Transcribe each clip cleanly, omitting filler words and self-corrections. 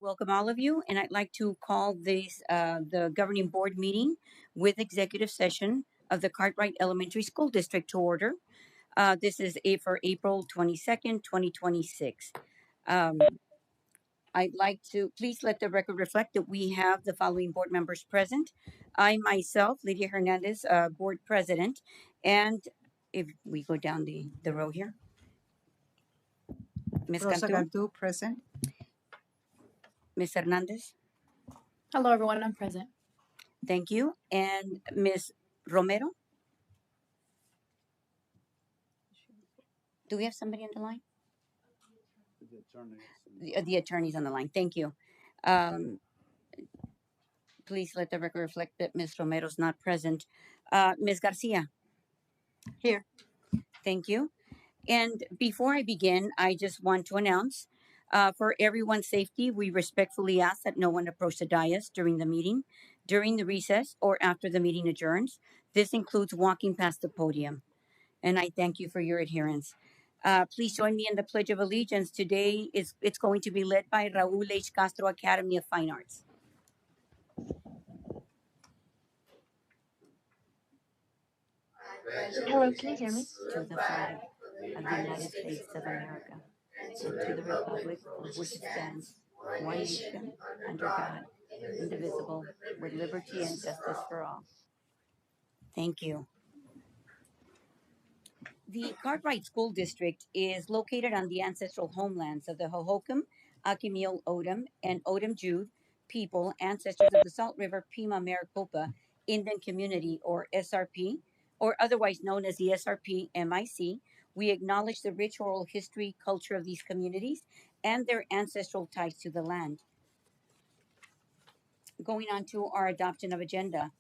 Welcome all of you, and I'd like to call the governing board meeting with executive session of the Cartwright Elementary School District to order. This is for April 22nd, 2026. Um, I'd like to please let the record reflect that we have the following board members present. I myself, Lydia Hernandez, board president, and if we go down the row here, Ms. Rosa Cantu, Cantu, present. Ms. Hernandez, Hello, everyone. I'm present. thank you, and Ms. Romero. Do we have somebody on the line? The attorney's on the line. Thank you. Um, please let the record reflect that Ms. Romero's not present. Ms. Garcia. Here. Thank you. And before I begin, I just want to announce for everyone's safety, we respectfully ask that no one approach the dais during the meeting, during the recess, or after the meeting adjourns. This includes walking past the podium. And I thank you for your adherence. Please join me in the Pledge of Allegiance. Today it's going to be led by Raul H. Castro Academy of Fine Arts. Hello, can you hear me? To the flag of the United States of America, and to the republic for which it stands, one nation, under God, indivisible, with liberty and justice for all. Thank you. The Cartwright School District is located on the ancestral homelands of the Hohokam, Akimil Odom, and Odom Jude people, ancestors of the Salt River Pima Maricopa Indian Community, or SRP, or otherwise known as the SRP MIC. We acknowledge the rich oral history, culture of these communities, and their ancestral ties to the land. Going on to our adoption of agenda.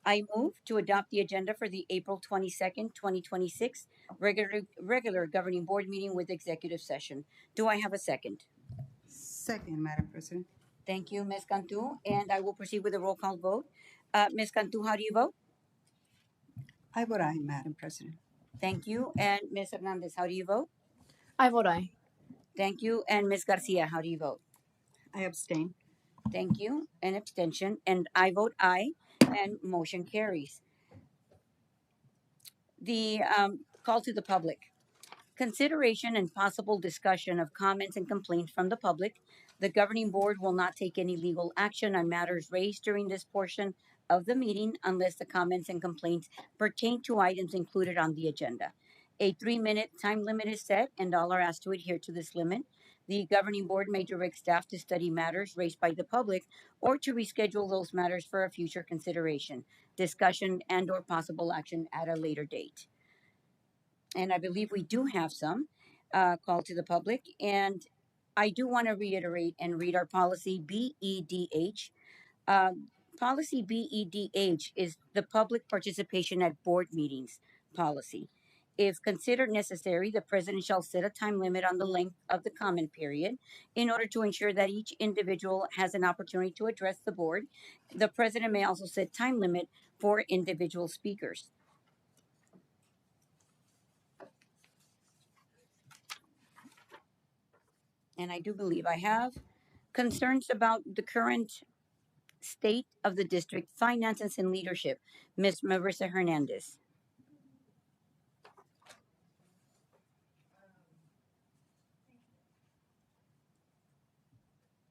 I move to adopt the agenda for the April 22nd, 2026 regular governing board meeting with executive session. Do I have a second? Second, Madam President. Thank you, Ms. Cantu, and I will proceed with a roll call vote. Ms. Cantu, how do you vote? I vote aye, Madam President. Thank you. And Ms. Hernandez, how do you vote? I vote aye. Thank you. And Ms. Garcia, how do you vote? I abstain. Thank you. An abstention. And I vote aye, and motion carries. The call to the public. Consideration and possible discussion of comments and complaints from the public. The governing board will not take any legal action on matters raised during this portion of the meeting unless the comments and complaints pertain to items included on the agenda. A 3-minute time limit is set, and all are asked to adhere to this limit. The governing board may direct staff to study matters raised by the public or to reschedule those matters for a future consideration, discussion, and/or possible action at a later date. And I believe we do have some call to the public. And I do want to reiterate and read our policy BEDH. Policy BEDH is the public participation at board meetings policy. If considered necessary, the president shall set a time limit on the length of the comment period in order to ensure that each individual has an opportunity to address the board. The president may also set time limit for individual speakers. And I do believe I have concerns about the current state of the district finances and leadership. Ms. Marissa Hernandez.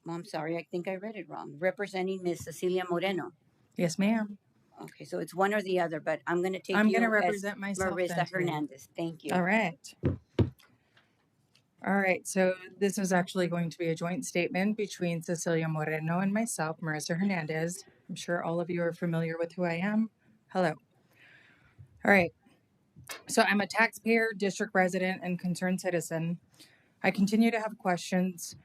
Oh, I'm sorry, I think I read it wrong. Representing Ms. Cecilia Moreno. Yes, ma'am. Okay, so it's one or the other, but I'm going to take I'm you going to as represent myself. Marissa then, too. Hernandez. Thank you. All right. All right. So this is actually going to be a joint statement between Cecilia Moreno and myself, Marissa Hernandez. I'm sure all of you are familiar with who I am. Hello. All right. So I'm a taxpayer, district resident, and concerned citizen. I continue to have questions.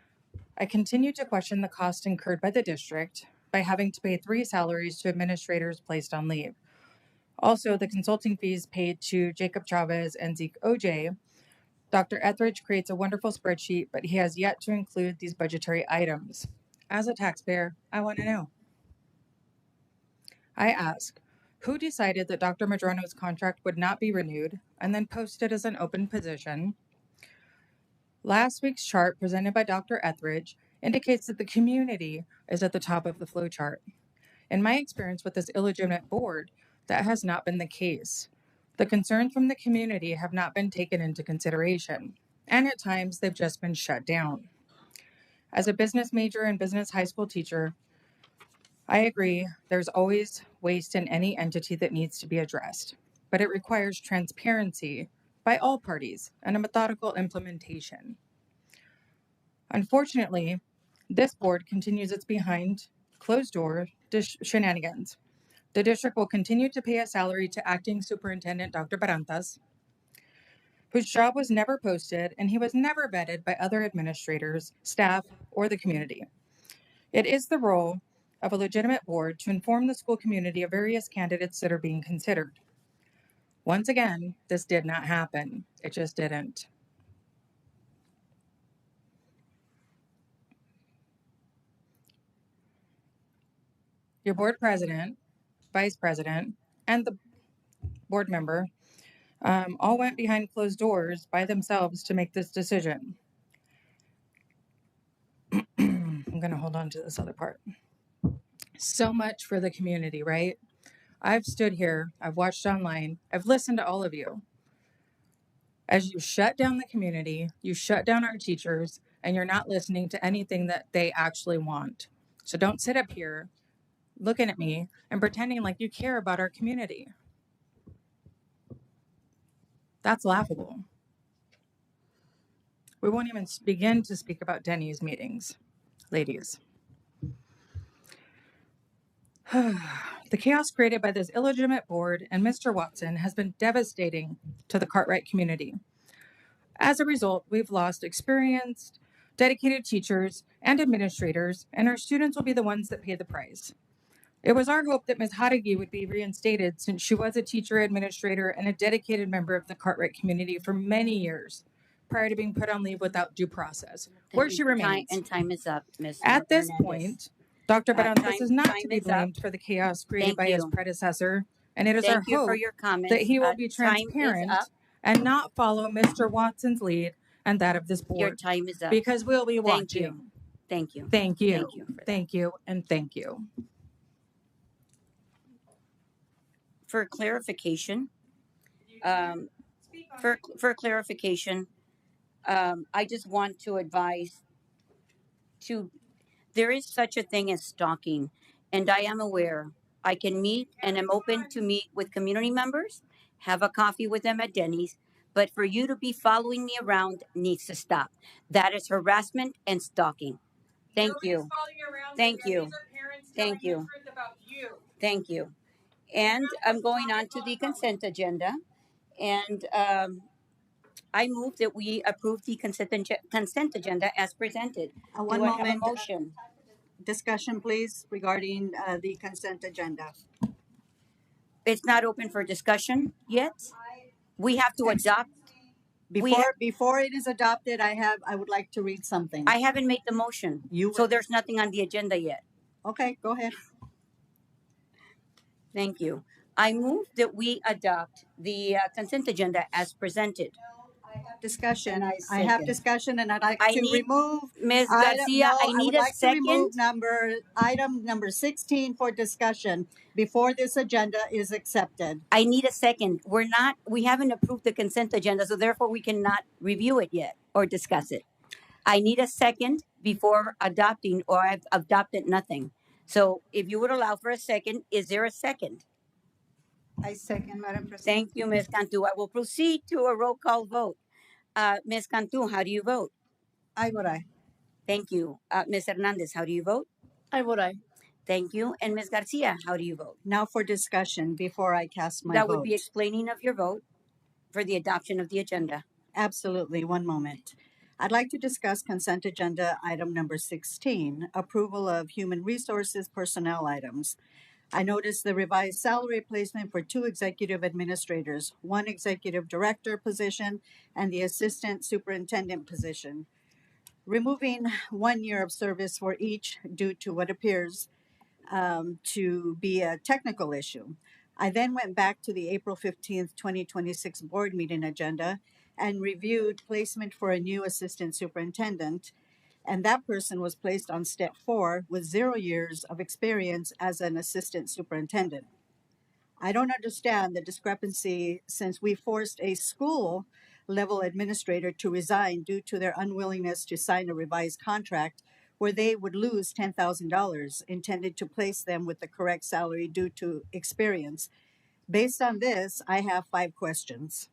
I continue to question the cost incurred by the district by having to pay 3 salaries to administrators placed on leave. Also, the consulting fees paid to Jacob Chavez and Zeke OJ. Dr. Etheridge creates a wonderful spreadsheet, but he has yet to include these budgetary items. As a taxpayer, I want to know. I ask, who decided that Dr. Madrono's contract would not be renewed and then posted as an open position? Last week's chart presented by Dr. Etheridge indicates that the community is at the top of the flow chart. In my experience with this illegitimate board, that has not been the case. The concerns from the community have not been taken into consideration, and at times they've just been shut down. As a business major and business high school teacher, I agree there's always waste in any entity that needs to be addressed, but it requires transparency by all parties and a methodical implementation. Unfortunately, this board continues its behind closed door shenanigans. The district will continue to pay a salary to acting superintendent Dr. Barantas, whose job was never posted and he was never vetted by other administrators, staff, or the community. It is the role of a legitimate board to inform the school community of various candidates that are being considered. Once again, this did not happen. It just didn't. Your board president, vice president, and the board member all went behind closed doors by themselves to make this decision. I'm going to hold on to this other part. So much for the community, right? I've stood here, I've watched online, I've listened to all of you. As you shut down the community, you shut down our teachers, and you're not listening to anything that they actually want. So don't sit up here looking at me and pretending like you care about our community. That's laughable. We won't even begin to speak about Denny's meetings, ladies. The chaos created by this illegitimate board and Mr. Watson has been devastating to the Cartwright community. As a result, we've lost experienced, dedicated teachers and administrators, and our students will be the ones that pay the price. It was our hope that Ms. Hadagi would be reinstated since she was a teacher, administrator, and a dedicated member of the Cartwright community for many years prior to being put on leave without due process, where she remains. Time is up, Ms. At this Hernandez. point, Dr. Barantas is not time to be is up. blamed for the chaos created Thank by his you. predecessor, and it is our Thank you for hope your comments. that he will be Time is transparent up. and not follow Mr. Watson's lead and that of this Your board, time is up. because we'll be Thank watching. you. Thank you. Thank you. Thank you for that. Thank you, and thank you. For clarification, for clarification, I just want to advise there is such a thing as stalking, and I am aware. I can meet and am open to meet with community members, have a coffee with them at Denny's, but for you to be following me around needs to stop. That is harassment and stalking. Thank you. Thank you. Thank you. Thank you. And I'm going on to the consent agenda, and I move that we approve the consent agenda as presented. One Do I have a moment. motion? Discussion, please, regarding the consent agenda. It's not open for discussion yet. We have to adopt. Before it is adopted, I would like to read something. I haven't made the motion, so there's nothing on the agenda yet. Okay, go ahead. Thank you. I move that we adopt the consent agenda as presented. Discussion. And I have discussion, and I'd like I to need- remove. Ms. Garcia, I need would a like to remove second. item number 16 for discussion before this agenda is accepted. I need a second. We haven't approved the consent agenda, so therefore we cannot review it yet or discuss it. I need a second before adopting, or I've adopted nothing. So if you would allow for a second, is there a second? I second, Madam President. Thank you, Ms. Cantu. I will proceed to a roll call vote. Ms. Cantu, how do you vote? I vote aye. Thank you. Ms. Hernandez, how do you vote? I vote aye. Thank you. And Ms. Garcia, how do you vote? Now for discussion before I cast my That vote. would be explaining of your vote for the adoption of the agenda. Absolutely. One moment. I'd like to discuss consent agenda item number 16, approval of human resources personnel items. I noticed the revised salary placement for 2 executive administrators, 1 executive director position, and the assistant superintendent position, removing 1 year of service for each due to what appears to be a technical issue. I then went back to the April 15th, 2026 board meeting agenda and reviewed placement for a new assistant superintendent. and that person was placed on step 4 with 0 years of experience as an assistant superintendent. I don't understand the discrepancy since we forced a school level administrator to resign due to their unwillingness to sign a revised contract where they would lose $10,000 intended to place them with the correct salary due to experience. Based on this, I have 5 questions.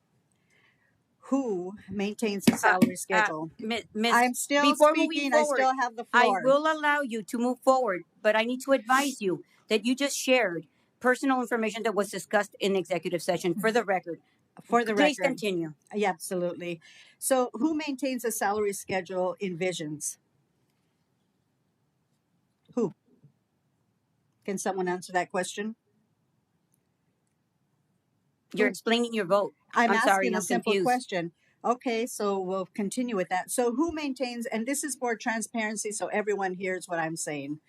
Who maintains the salary schedule? Miss, I'm still before moving speaking. I forward, still have the I floor. will allow you to move forward, but I need to advise you that you just shared personal information that was discussed in executive session. For the record, For the please record. continue. Yeah, absolutely. So, who maintains a salary schedule in Visions? Who? Can someone answer that question? You're Who? explaining your vote. I'm sorry, asking a I'm simple confused. question. Okay, so we'll continue with that. So, who maintains, and this is for transparency so everyone hears what I'm saying.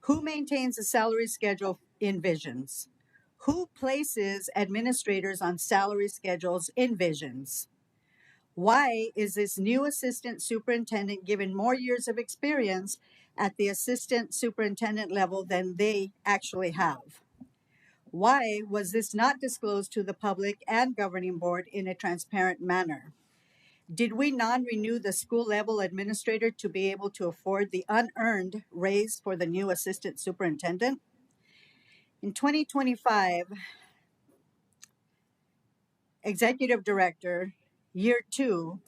Who maintains a salary schedule in Visions? Who places administrators on salary schedules in Visions? Why is this new assistant superintendent given more years of experience at the assistant superintendent level than they actually have? Why was this not disclosed to the public and governing board in a transparent manner? Did we non-renew the school level administrator to be able to afford the unearned raise for the new assistant superintendent? In 2025, executive director, year 2,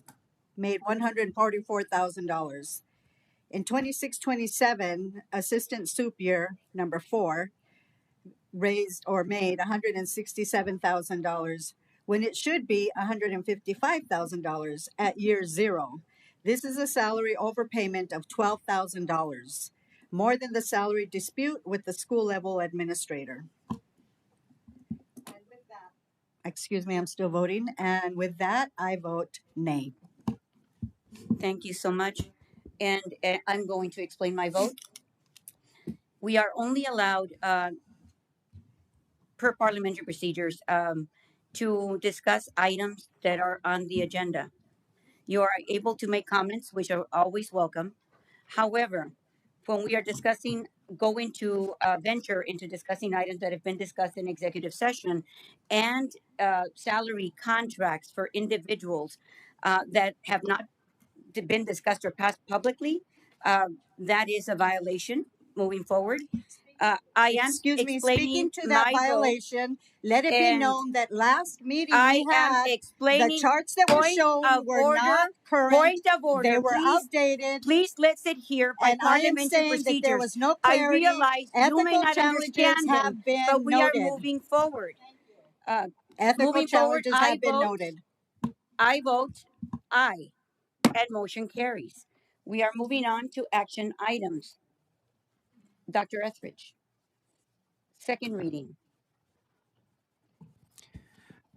made $144,000. In 26-27, assistant soup year, number 4, raised or made $167,000 when it should be $155,000 at year 0. This is a salary overpayment of $12,000, more than the salary dispute with the school level administrator. And with that, excuse me, I'm still voting. And with that, I vote nay. Thank you so much. And I'm going to explain my vote. We are only allowed, per parliamentary procedures, to discuss items that are on the agenda. You are able to make comments, which are always welcome. However, when we are discussing, going to venture into discussing items that have been discussed in executive session and salary contracts for individuals that have not been discussed or passed publicly, that is a violation moving forward. I am Excuse me, explaining speaking to that my vote, violation, let it be and known that last meeting I we am had, the explaining charts that were point shown of were order. not current. Point of order. They were Please, outdated. please let's adhere by And I am parliamentary saying that there procedures. was no I clarity. realize you may Ethical not challenges understand them, have been but we are noted. moving forward. Uh, Ethical moving forward, challenges have been noted. I vote aye, and motion carries. We are moving on to action items. Dr. Etheridge, second reading.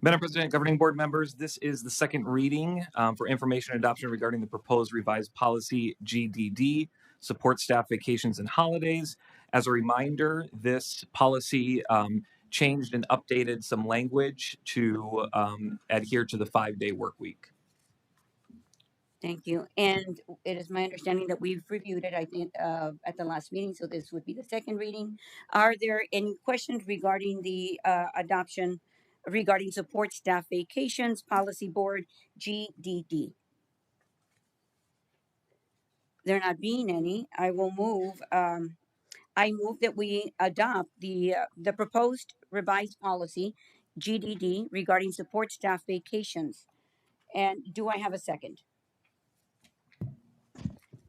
Madam President, governing board members, this is the second reading for information adoption regarding the proposed revised policy GDD, support staff vacations and holidays. As a reminder, this policy changed and updated some language to adhere to the 5-day work week. Thank you. And it is my understanding that we've reviewed it, I think, at the last meeting, so this would be the second reading. Are there any questions regarding the adoption regarding support staff vacations policy board GDD? There not being any, I will move. I move that we adopt the proposed revised policy GDD regarding support staff vacations. And do I have a second?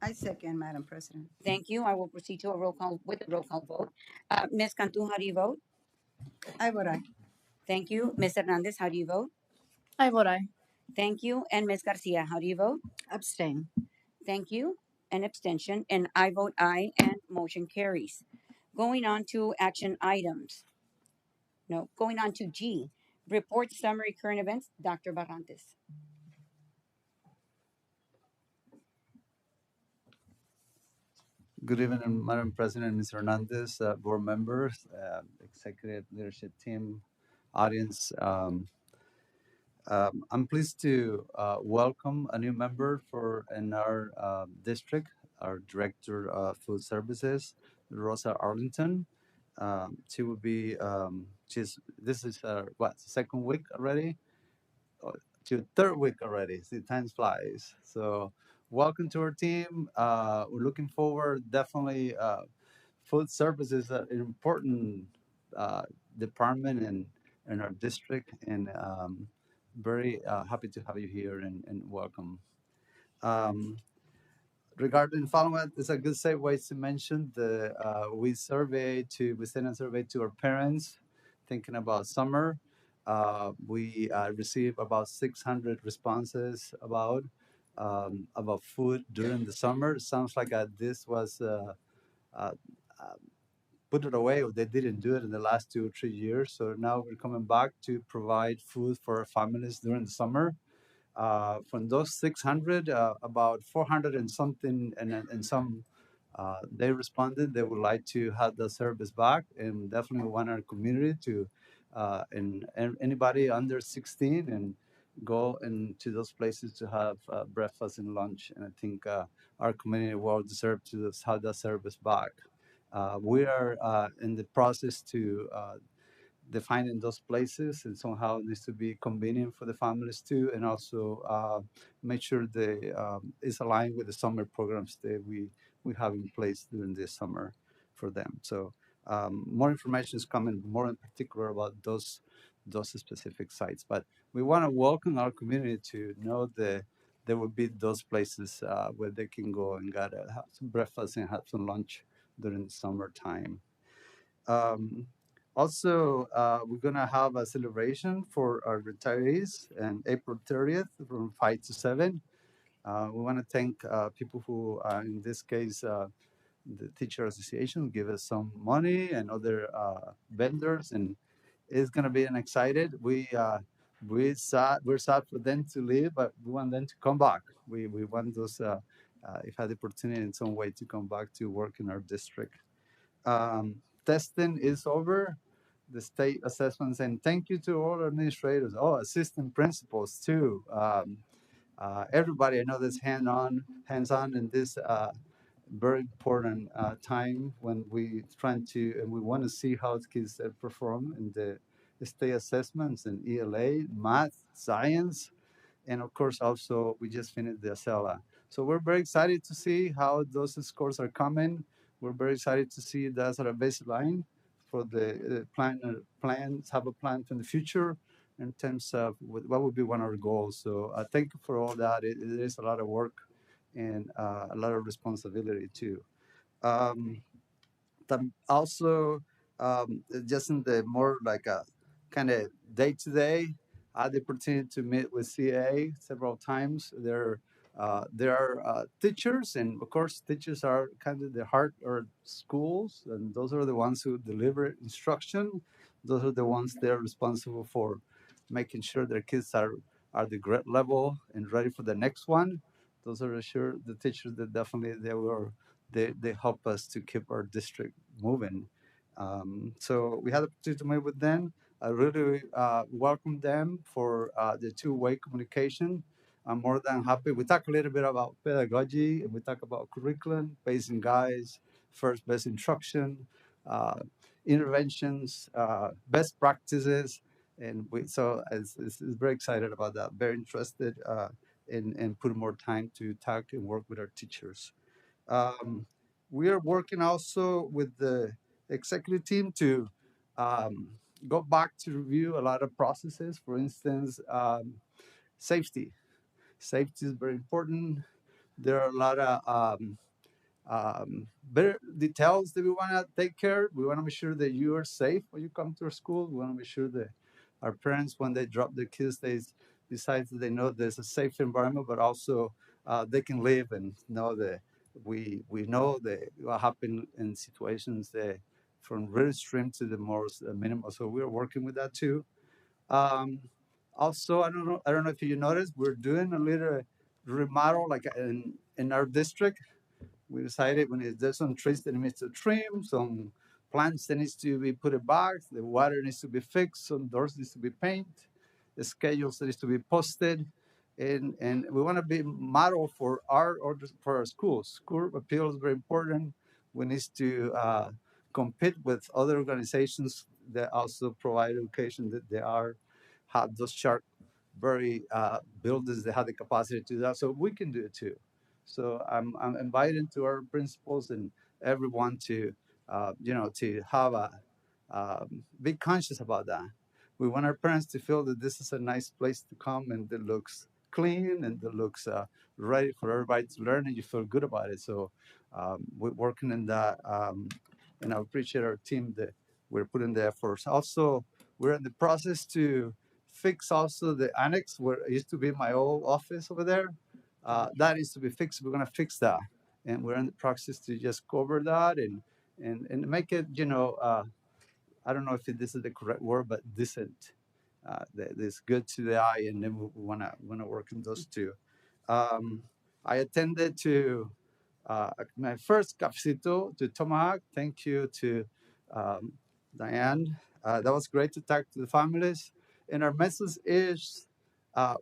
I second, Madam President. Thank you. I will proceed to a roll call with a roll call vote. Ms. Cantu, how do you vote? I vote aye. Thank you. Ms. Hernandez, how do you vote? I vote aye. Thank you. And Ms. Garcia, how do you vote? Abstain. Thank you. An abstention. And I vote aye, and motion carries. Going on to action items. No, going on to G, report summary current events. Dr. Barrantes. Good evening, Madam President, Ms. Hernandez, board members, executive leadership team, audience. I'm pleased to welcome a new member in our district, our director of food services, Rosa Arlington. She will be this is what, second week already, or to third week already. See, time flies. So welcome to our team. We're looking forward. Definitely, food services are an important uh, department in our district, and very happy to have you here and welcome. Um, Regarding follow-up, it's a good segue to mention the we sent a survey to our parents thinking about summer. We received about 600 responses about food during the summer. Sounds like this was uh, uh, put it away, or they didn't do it in the last 2 or 3 years. So now we're coming back to provide food for our families during the summer. From those 600, about 400 and something, and some, they responded they would like to have the service back, and definitely want our community to, and anybody under 16 and go into those places to have breakfast and lunch. And I think our community will deserve to have that service back. We are in the process to defining those places, and somehow it needs to be convenient for the families too, and also make sure they is aligned with the summer programs that we have in place during this summer for them. So more information is coming, more in particular about those specific sites. But we want to welcome our community to know that there will be those places where they can go and have some breakfast and have some lunch during the summertime. Um, Also, we're gonna have a celebration for our retirees on April 30th from 5 to 7. We want to thank people who, in this case, the Teacher Association, give us some money, and other vendors, and it's gonna be an excited. We're sad for them to leave, but we want them to come back. We want those if had the opportunity in some way to come back to work in our district. Testing is over, the state assessments, and thank you to all administrators, all assistant principals too. Everybody, I know this hands-on in this very important time when we trying to, and we want to see how the kids perform in the state assessments and ELA, math, science, and of course also we just finished the ASELA. So we're very excited to see how those scores are coming. We're very excited to see that's our baseline for the plans, have a plan for the future in terms of what would be one of our goals. So thank you for all that. It is a lot of work and a lot of responsibility too. Um, Also, just in the more like a kind of day to day, I had the opportunity to meet with CA several times. There are teachers, and of course, teachers are kind of the heart of schools, and those are the ones who deliver instruction. Those are the ones that are responsible for making sure their kids are the grade level and ready for the next one. Those are the teachers that definitely they help us to keep our district moving. So we had the opportunity to meet with them. I really welcome them for the two-way communication. I'm more than happy. We talk a little bit about pedagogy, and we talk about curriculum, basic guides, first best instruction, uh, interventions, best practices, and it's very excited about that. Very interested in putting more time to talk and work with our teachers. Um, we are working also with the executive team to um, go back to review a lot of processes. For instance, safety. Safety is very important. There are a lot of better details that we want to take care. We want to make sure that you are safe when you come to our school. We want to make sure that our parents, when they drop their kids, they decide that they know there's a safe environment, but also they can live and know that we know that what happen in situations that from really extreme to the most minimal. So we're working with that too. Um, Also, I don't know if you noticed, we're doing a little remodel like in our district. We decided there's some trees that needs to trim, some plants that needs to be put back, the water needs to be fixed, some doors needs to be painted, the schedules that needs to be posted. and we want to be model for for our schools. School appeal is very important. We need to compete with other organizations that also provide education, that they are have those sharp, very builders that have the capacity to do that. So we can do it too. So I'm inviting to our principals and everyone to to have a be conscious about that. We want our parents to feel that this is a nice place to come and that looks clean and that looks ready for everybody to learn and you feel good about it. So we're working in that, and I appreciate our team that we're putting the efforts. Also, we're in the process to fix also the annex where it used to be my old office over there. That needs to be fixed. We're gonna fix that, and we're in the process to just cover that and make it, I don't know if this is the correct word, but decent. That is good to the eye, and then we wanna work on those two. Um, I attended to my first cafecito to Tomahawk. Thank you to um, Diane. That was great to talk to the families. And our message is,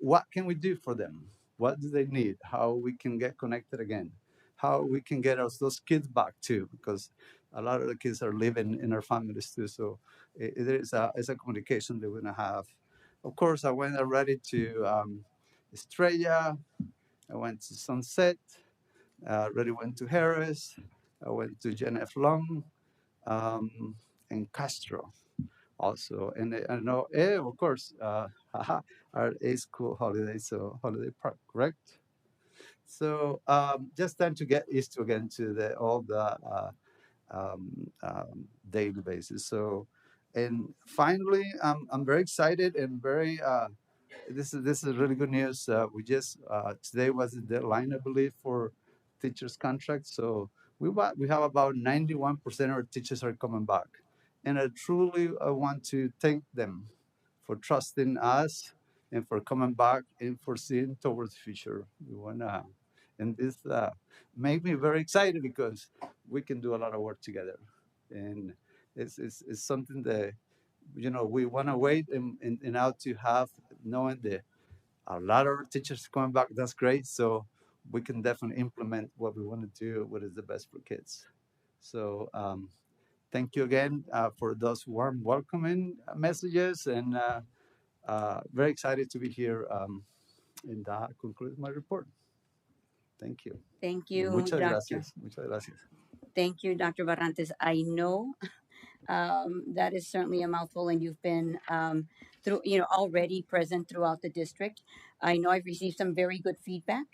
what can we do for them? What do they need? How we can get connected again? How we can get those kids back too? Because a lot of the kids are living in our families too. So it's a communication that we're gonna have. Of course, I went already to Estrella. I went to Sunset. Already went to Harris. I went to Gen F. Long and Castro also. And I know, of course, our A school holiday, so Holiday Park, correct? So just time to get used to again to all the daily basis. So, and finally, I'm very excited and very this is really good news. We just today was the deadline, I believe, for teachers' contracts. So we have about 91% of our teachers are coming back, and I truly want to thank them for trusting us and for coming back and for seeing towards the future. We wanna, and this made me very excited because we can do a lot of work together, and it's something that we want to wait and now to have knowing that a lot of teachers coming back. That's great. So we can definitely implement what we want to do, what is the best for kids. So thank you again for those warm welcoming messages, and very excited to be here. And that concludes my report. Thank you. Thank Y you, muchas Doctor. gracias. Muchas gracias. Thank you, Dr. Barrantes. I know that is certainly a mouthful, and you've been already present throughout the district. I know I've received some very good feedback,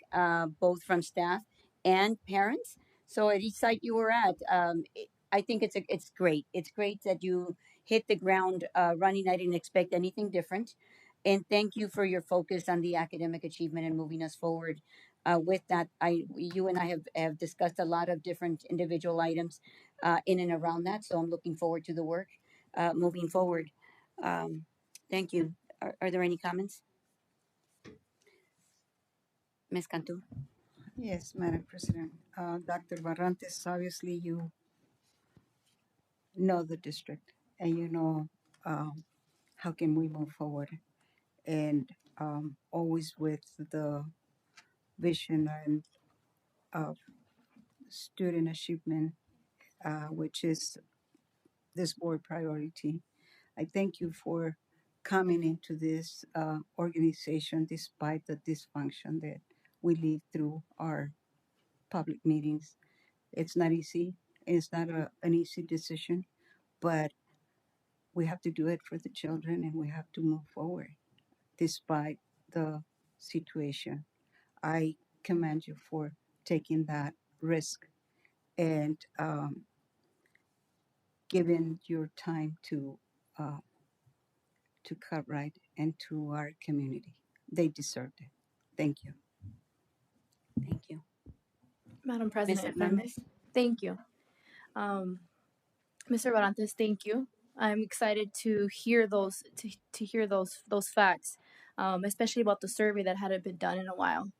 both from staff and parents. So at each site you were at, I think it's great. It's great that you hit the ground running. I didn't expect anything different, and thank you for your focus on the academic achievement and moving us forward. With that, you and I have discussed a lot of different individual items in and around that. So I'm looking forward to the work moving forward. Um, thank you. Are there any comments, Ms. Cantu? Yes, Madam President. Dr. Barrantes, obviously you know the district and you know how can we move forward, and always with the vision and of student achievement, which is this board priority. I thank you for coming into this organization despite the dysfunction that we live through our public meetings. It's not easy. It's not an easy decision, but we have to do it for the children and we have to move forward despite the situation. I commend you for taking that risk and giving your time uh, to Cartwright and to our community. They deserved it. Thank you. Thank you. Madam Ms. President, if I may. Hernandez? Thank you. Um, Mr. Barantes, thank you. I'm excited to hear to hear those facts, especially about the survey that hadn't been done in a while.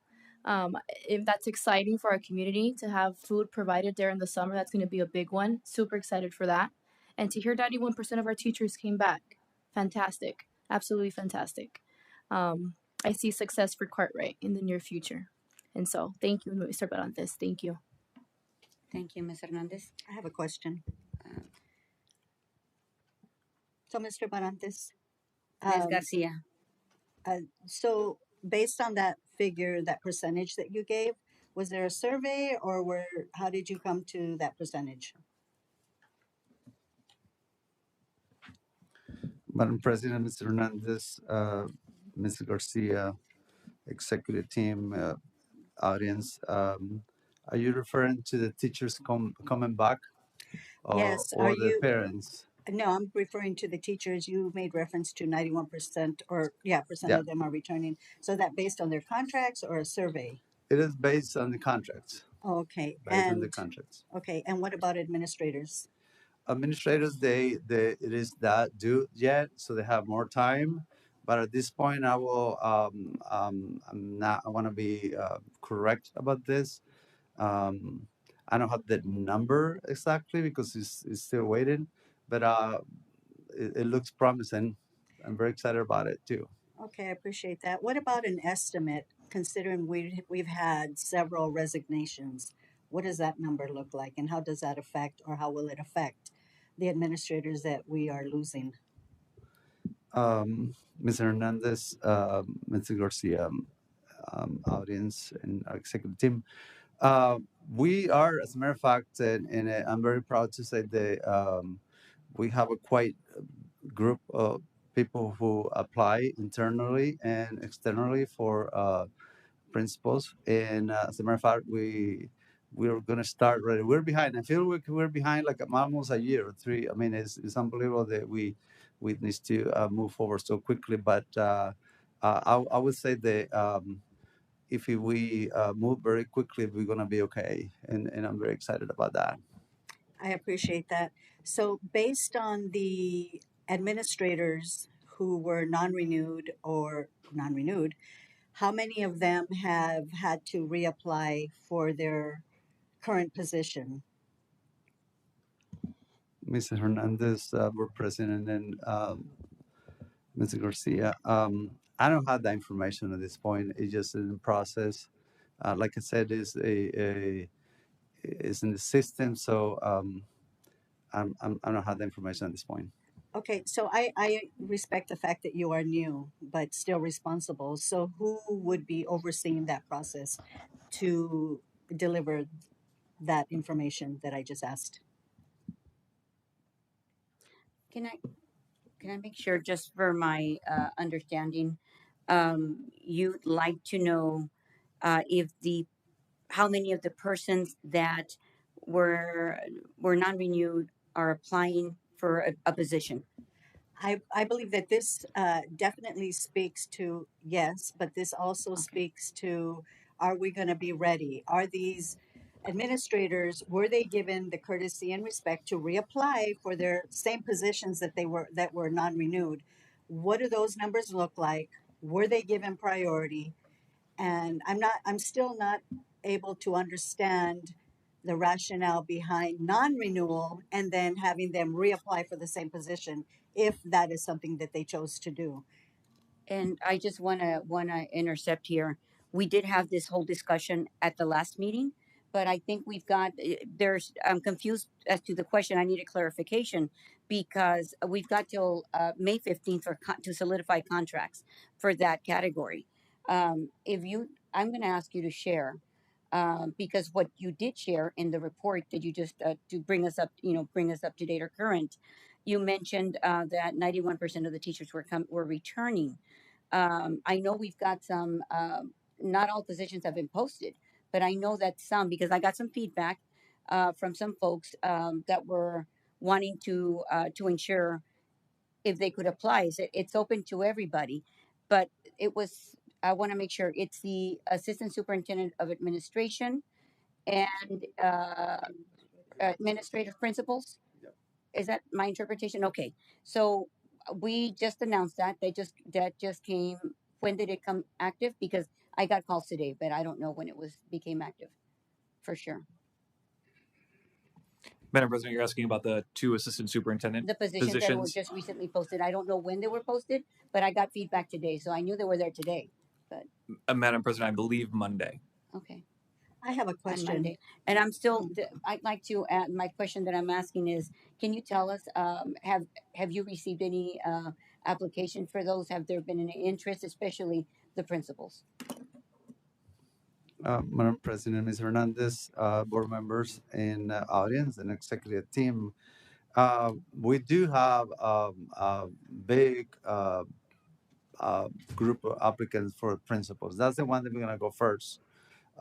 If that's exciting for our community to have food provided there in the summer, that's going to be a big one. Super excited for that. And to hear 91% of our teachers came back, fantastic, absolutely fantastic. I see success for Cartwright in the near future. And so, thank you, Mr. Barantes. Thank you. Thank you, Ms. Hernandez. I have a question. Uh, So, Mr. Barantes, Ms. um, Garcia. so based on that figure, that percentage that you gave, was there a survey or how did you come to that percentage? Madam President, Mr. Hernandez, Ms. Garcia, executive team, audience, are you referring to the teachers coming back Yes, are or the you? parents? No, I'm referring to the teachers. You made reference to 91% or yeah, percent Yeah, of them are returning. So that based on their contracts or a survey? it is based on the contracts, Okay, based on the contracts. and what about administrators? Administrators, it is not due yet, so they have more time. But at this point, I'm not, I want to be correct about this. I don't have the number exactly because it's still waiting, but it looks promising. I'm very excited about it too. Okay, I appreciate that. What about an estimate, considering we've had several resignations? What does that number look like, and how does that affect, or how will it affect the administrators that we are losing? Mr. Hernandez, Mr. Garcia, audience, and our executive team. We are, as a matter of fact, and I'm very proud to say that we have a quite group of people who apply internally and externally for principals. And as a matter of fact, we're going to start ready. We're behind. I feel we're behind like almost a year or three. I mean, it's unbelievable that we need to move forward so quickly. But I would say that if we move very quickly, we're going to be okay. And I'm very excited about that. I appreciate that. So, based on the administrators who were non-renewed or non-renewed, how many of them have had to reapply for their current position? Mr. Hernandez, we're president, and Mr. Garcia. I don't have that information at this point. It's just in the process. Like I said, is in the system, so I don't have the information at this point. Okay, so I respect the fact that you are new, but still responsible. So, who would be overseeing that process to deliver that information that I just asked? Can I make sure, just for my understanding, you'd like to know if the how many of the persons that were were non-renewed are applying for a position? I believe that this definitely speaks to yes, but this also Okay. speaks to are we going to be ready? Are these administrators were they given the courtesy and respect to reapply for their same positions that were non-renewed? What do those numbers look like? Were they given priority? And I'm still not able to understand the rationale behind non-renewal and then having them reapply for the same position if that is something that they chose to do. And I just wanna intercept here. We did have this whole discussion at the last meeting, but I think we've got there's I'm confused as to the question. I need a clarification because we've got till May 15th to solidify contracts for that category. If you, I'm going to ask you to share because what you did share in the report that you just to bring us up, bring us up to date or current. You mentioned that 91% of the teachers were returning. I know we've got some, not all positions have been posted, but I know that some, because I got some feedback from some folks that were wanting to ensure if they could apply. It's open to everybody, but it was, I want to make sure it's the assistant superintendent of administration and administrative principals. Is that my interpretation? Okay. So we just announced that. That just came. When did it come active? Because I got calls today, but I don't know when it became active for sure. Madam President, you're asking about the two assistant superintendent The positions that were positions. just recently posted. I don't know when they were posted, but I got feedback today, so I knew they were there today. Madam President, I believe Monday. Okay. I have a On question. Monday. And I'm still, I'd like to add, my question that I'm asking is, can you tell us, have you received any application for those? Have there been any interest, especially the principals? Madam President, Ms. Hernandez, board members and audience and executive team, we do have a big group of applicants for principals. That's the one that we're gonna go first.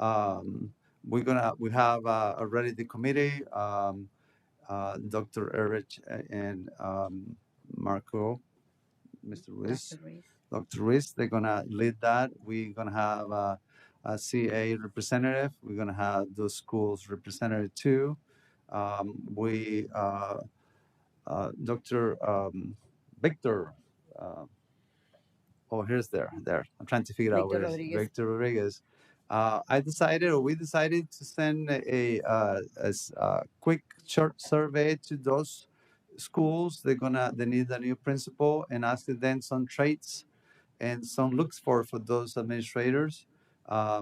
We have already the committee, Dr. Erich and Marco, Mr. Ruiz. Dr. Ruiz. Dr. Ruiz, they're gonna lead that. We're gonna have a CA representative. We're gonna have those schools representative too. We Dr. Victor. Oh, here's there. I'm trying to figure out Victor where is Rodriguez. Victor Rodriguez. We decided to send a quick short survey to those schools. They need a new principal and ask them some traits and some looks for those administrators.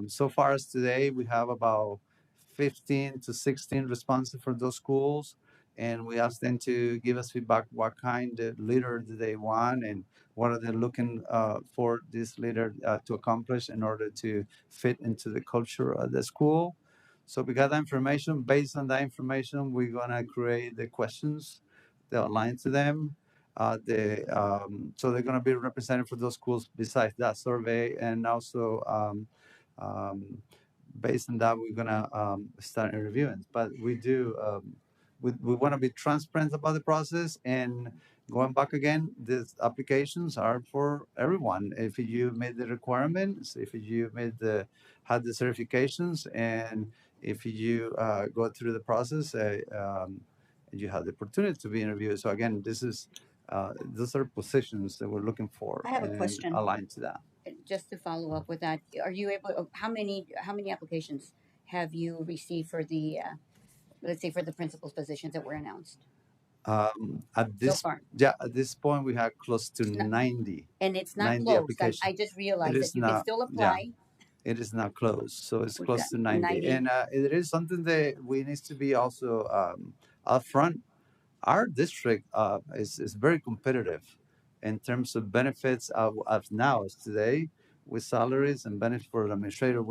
So far as today, we have about 15 to 16 responses for those schools, and we asked them to give us feedback what kind of leader do they want and what are they looking for this leader to accomplish in order to fit into the culture of the school. So we got that information. Based on that information, we're gonna create the questions that align to them. So they're going to be represented for those schools besides that survey, and also um, based on that, we're going to start reviewing. But we want to be transparent about the process and going back again. These applications are for everyone. If you made the requirements, if you had the certifications, and if you go through the process. You have the opportunity to be interviewed. So again, those are positions that we're looking for I have a and question. aligned to that. Just to follow up with that, are you able, how many applications have you received for the, let's say for the principal's positions that were announced At so this far? at this point, we have close to Not- 90 And it's not 90 closed. applications. I just It realized that is you can not. still Yeah, apply. it is not closed, so it's We've close got to 90. 90. And it is something that we need to be also upfront. Our district is very competitive in terms of benefits of now as today with salaries and benefits for the administrator.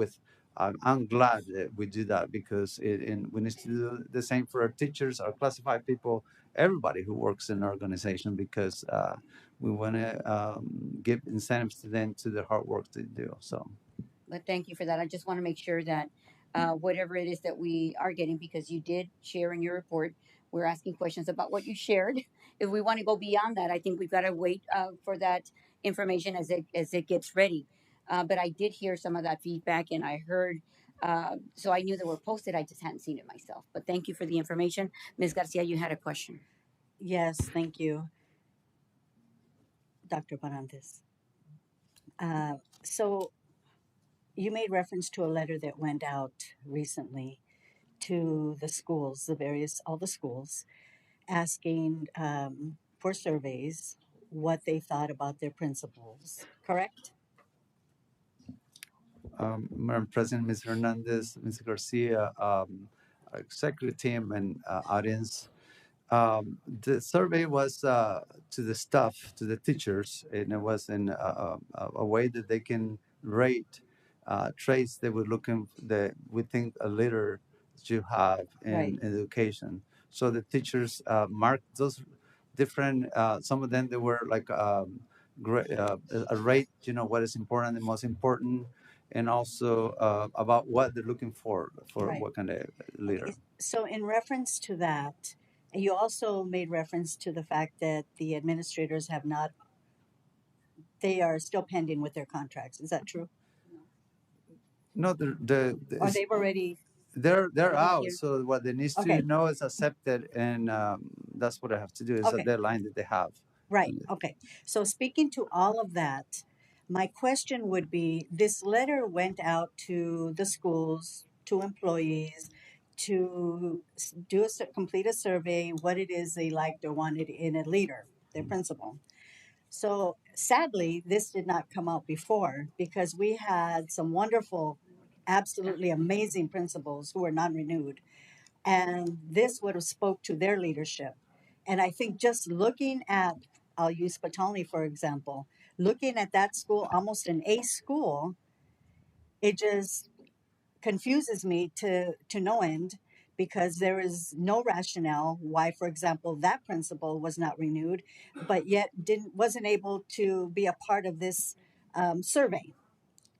I'm glad that we do that because we need to do the same for our teachers, our classified people, everybody who works in the organization because we want to give incentives to them to the hard work they do. So. But thank you for that. I just want to make sure that whatever it is that we are getting, because you did share in your report, we're asking questions about what you shared. If we want to go beyond that, I think we've got to wait for that information as it gets ready. But I did hear some of that feedback, and I heard. So I knew they were posted. I just hadn't seen it myself. But thank you for the information, Ms. Garcia. You had a question. Yes, thank you, Dr. Barantes. So you made reference to a letter that went out recently to the schools, all the schools, asking for surveys what they thought about their principals, correct? Madam President, Ms. Hernandez, Ms. Garcia, our executive team and audience. The survey was to the staff, to the teachers, and it was in a way that they can rate traits that that we think a leader should have Right. in education. So the teachers marked those different. Some of them they were like a rate. What is important, the most important, and also about what they're looking for Right. what kind of leader. Okay. So in reference to that, you also made reference to the fact that the administrators they are still pending with their contracts. Is that true? No, Or they've already, they're Over out. here. So what they need to okay, know is accepted, and that's what I have to do. Is a okay, deadline that they have. right, okay. So speaking to all of that, my question would be, this letter went out to the schools, to employees, to complete a survey, what it is they liked or wanted in a leader, their principal. So sadly, this did not come out before because we had some wonderful, absolutely amazing principals who were non-renewed, and this would have spoke to their leadership. And I think just looking at, I'll use Patolni for example, looking at that school, almost an A school, it just confuses me to no end because there is no rationale why, for example, that principal was not renewed, but yet wasn't able to be a part of this survey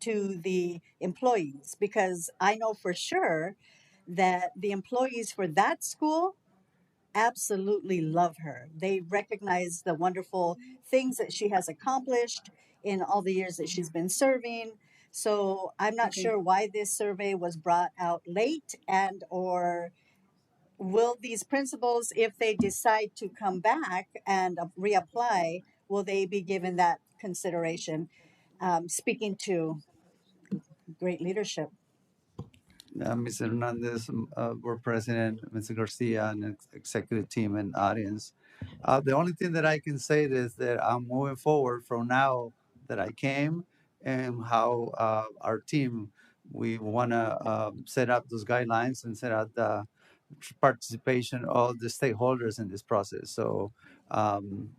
to the employees, because I know for sure that the employees for that school absolutely love her. They recognize the wonderful things that she has accomplished in all the years that she's been serving. So I'm not Okay. sure why this survey was brought out late, and or will these principals, if they decide to come back and reapply, will they be given that consideration? Speaking to great leadership. Mr. Hernandez, board president, Mr. Garcia, and executive team and audience. The only thing that I can say is that I'm moving forward from now that I came, and how our team, we want to set up those guidelines and set up the participation of the stakeholders in this process. So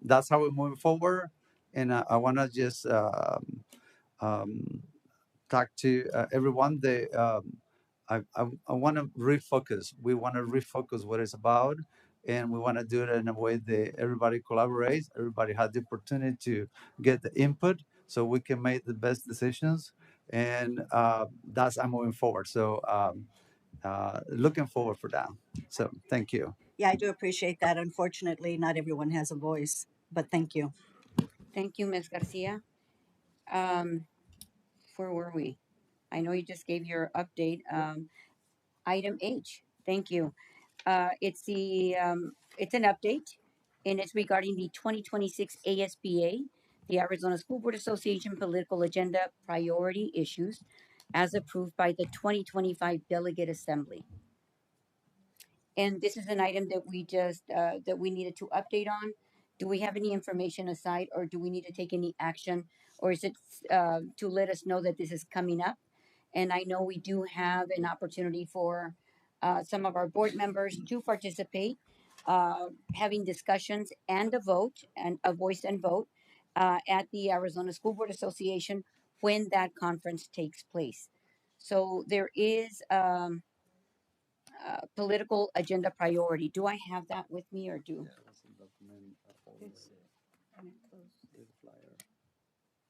that's how we're moving forward. And I want to just um, talk to everyone. I want to refocus. We want to refocus what it's about, and we want to do it in a way that everybody collaborates. Everybody has the opportunity to get the input, so we can make the best decisions. And that's I'm moving forward. So looking forward for that. So thank you. Yeah, I do appreciate that. Unfortunately, not everyone has a voice, but thank you. Thank you, Ms. Garcia. Um, where were we? I know you just gave your update. Item H. Thank you. It's an update, and it's regarding the 2026 ASBA, the Arizona School Board Association Political Agenda Priority Issues, as approved by the 2025 Delegate Assembly. And this is an item that we needed to update on. Do we have any information aside, or do we need to take any action, or is it to let us know that this is coming up? And I know we do have an opportunity for some of our board members to participate, having discussions and a vote, and a voice and vote at the Arizona School Board Association when that conference takes place. So there is political agenda priority. Do I have that with me, or do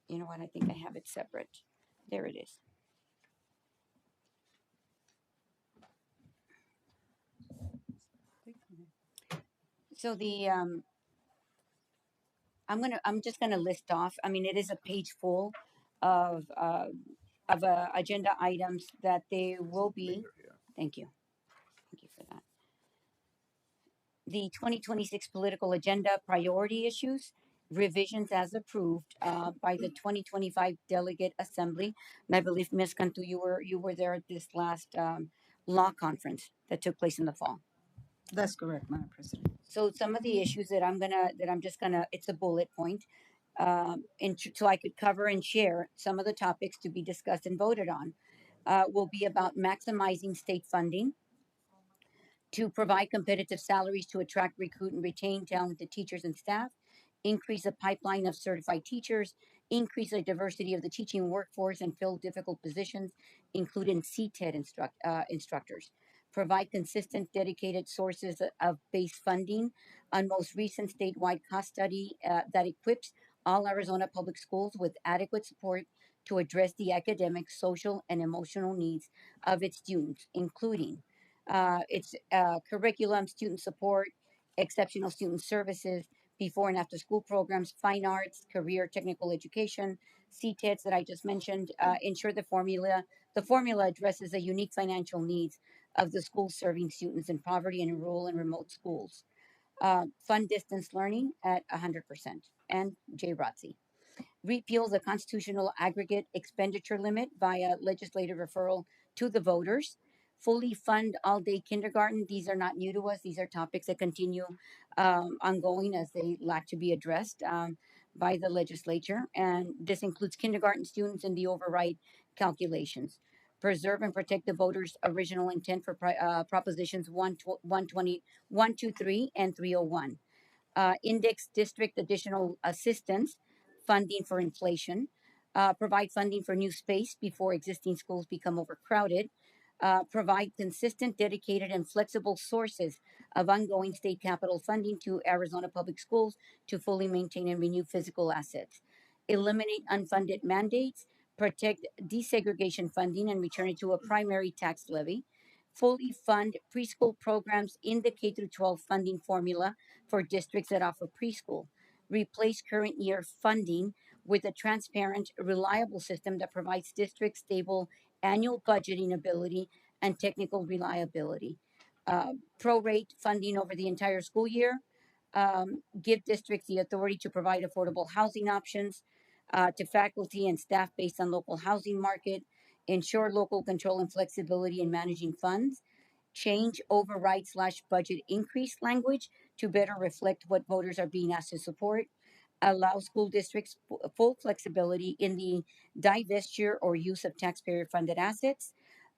you know what? I think I have it separate. There it is. So the I'm just gonna list off. I mean, it is a page full of agenda items that they will be. Thank you. Thank you for that. The 2026 political agenda priority issues, revisions as approved by the 2025 Delegate Assembly. And I believe, Ms. Cantu, you were there at this last law conference that took place in the fall. That's correct, Madam President. So some of the issues that I'm just gonna, it's a bullet point, so I could cover and share some of the topics to be discussed and voted on. Will be about maximizing state funding to provide competitive salaries to attract, recruit, and retain talented teachers and staff, increase the pipeline of certified teachers, increase the diversity of the teaching workforce, and fill difficult positions, including CTED instructors. Provide consistent, dedicated sources of base funding on most recent statewide cost study that equips all Arizona public schools with adequate support to address the academic, social, and emotional needs of its students, including its curriculum, student support, exceptional student services, before and after school programs, fine arts, career technical education, CTEDs that I just mentioned, ensure the formula addresses the unique financial needs of the schools serving students in poverty and in rural and remote schools. Fund distance learning at 100%. And JROTC repeal the constitutional aggregate expenditure limit via legislative referral to the voters, fully fund all day kindergarten. These are not new to us, these are topics that continue ongoing as they lack to be addressed. by the legislature, and this includes kindergarten students in the override calculations. Preserve and protect the voters' original intent for propositions 120, 123, and 301. Index district additional assistance funding for inflation, provide funding for new space before existing schools become overcrowded, provide consistent, dedicated, and flexible sources of ongoing state capital funding to Arizona public schools to fully maintain and renew physical assets, eliminate unfunded mandates, protect desegregation funding and return it to a primary tax levy, fully fund preschool programs in the K through 12 funding formula for districts that offer preschool, replace current year funding with a transparent, reliable system that provides districts stable annual budgeting ability and technical reliability. Prorate funding over the entire school year, give districts the authority to provide affordable housing options to faculty and staff based on local housing market, ensure local control and flexibility in managing funds, change override slash budget increase language to better reflect what voters are being asked to support, allow school districts full flexibility in the divestiture or use of taxpayer funded assets,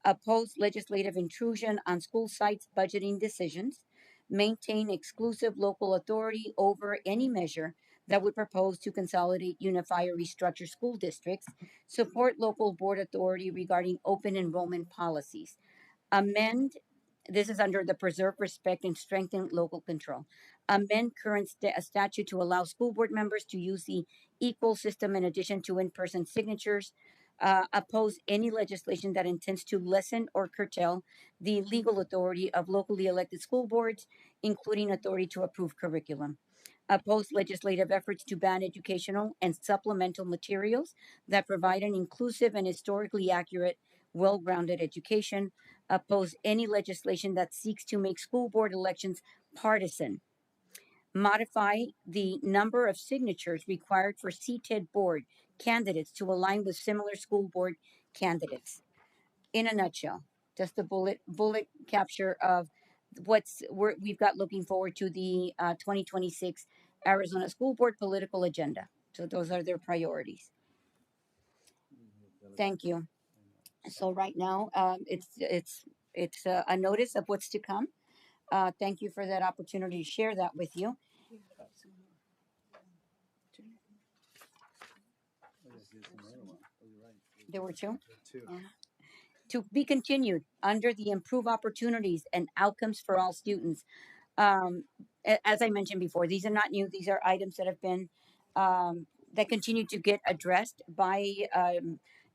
oppose legislative intrusion on school sites budgeting decisions, maintain exclusive local authority over any measure that would propose to consolidate, unify, or restructure school districts, support local board authority regarding open enrollment policies, amend, this is under the preserve, respect, and strengthen local control. Amend current statute to allow school board members to use the equal system in addition to in-person signatures. Oppose any legislation that intends to lessen or curtail the legal authority of locally elected school boards, including authority to approve curriculum. Oppose legislative efforts to ban educational and supplemental materials that provide an inclusive and historically accurate, well grounded education. Oppose any legislation that seeks to make school board elections partisan. Modify the number of signatures required for CTED board candidates to align with similar school board candidates. In a nutshell, just a bullet capture of we've got looking forward to the 2026 Arizona School Board political agenda. So those are their priorities. Thank you. So right now, it's a notice of what's to come. Thank you for that opportunity to share that with you. There were two. To be continued under the improve opportunities and outcomes for all students. As I mentioned before, these are not new. These are items that have been that continue to get addressed by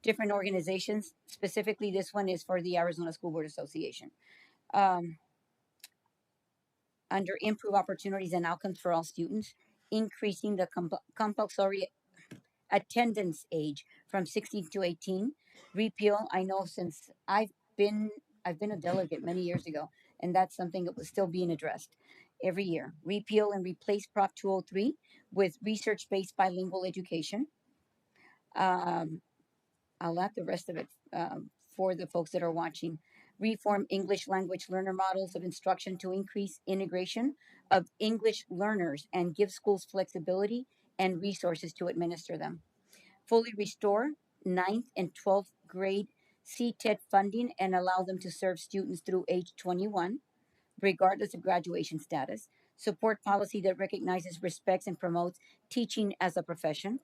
different organizations. Specifically, this one is for the Arizona School Board Association. Under improve opportunities and outcomes for all students, increasing the compulsory attendance age from 16 to 18. Repeal, I know since I've been a delegate many years ago, and that's something that was still being addressed every year. Repeal and replace Prop 203 with research-based bilingual education. I'll add the rest of it for the folks that are watching. Reform English language learner models of instruction to increase integration of English learners and give schools flexibility and resources to administer them. Fully restore 9th and 12th grade CTED funding and allow them to serve students through age 21, regardless of graduation status. Support policy that recognizes, respects, and promotes teaching as a profession.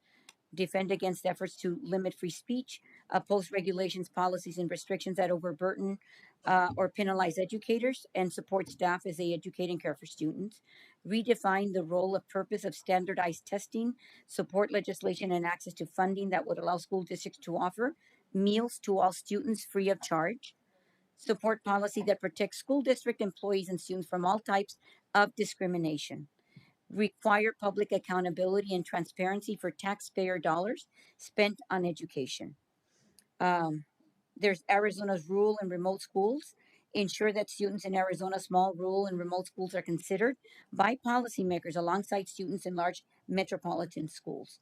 Defend against efforts to limit free speech, oppose regulations, policies, and restrictions that overburden or penalize educators, and support staff as they educate and care for students. Redefine the role of purpose of standardized testing, support legislation and access to funding that would allow school districts to offer meals to all students free of charge. Support policy that protects school district employees and students from all types of discrimination. Require public accountability and transparency for taxpayer dollars spent on education. There's Arizona's rural and remote schools. Ensure that students in Arizona's small, rural, and remote schools are considered by policymakers alongside students in large metropolitan schools.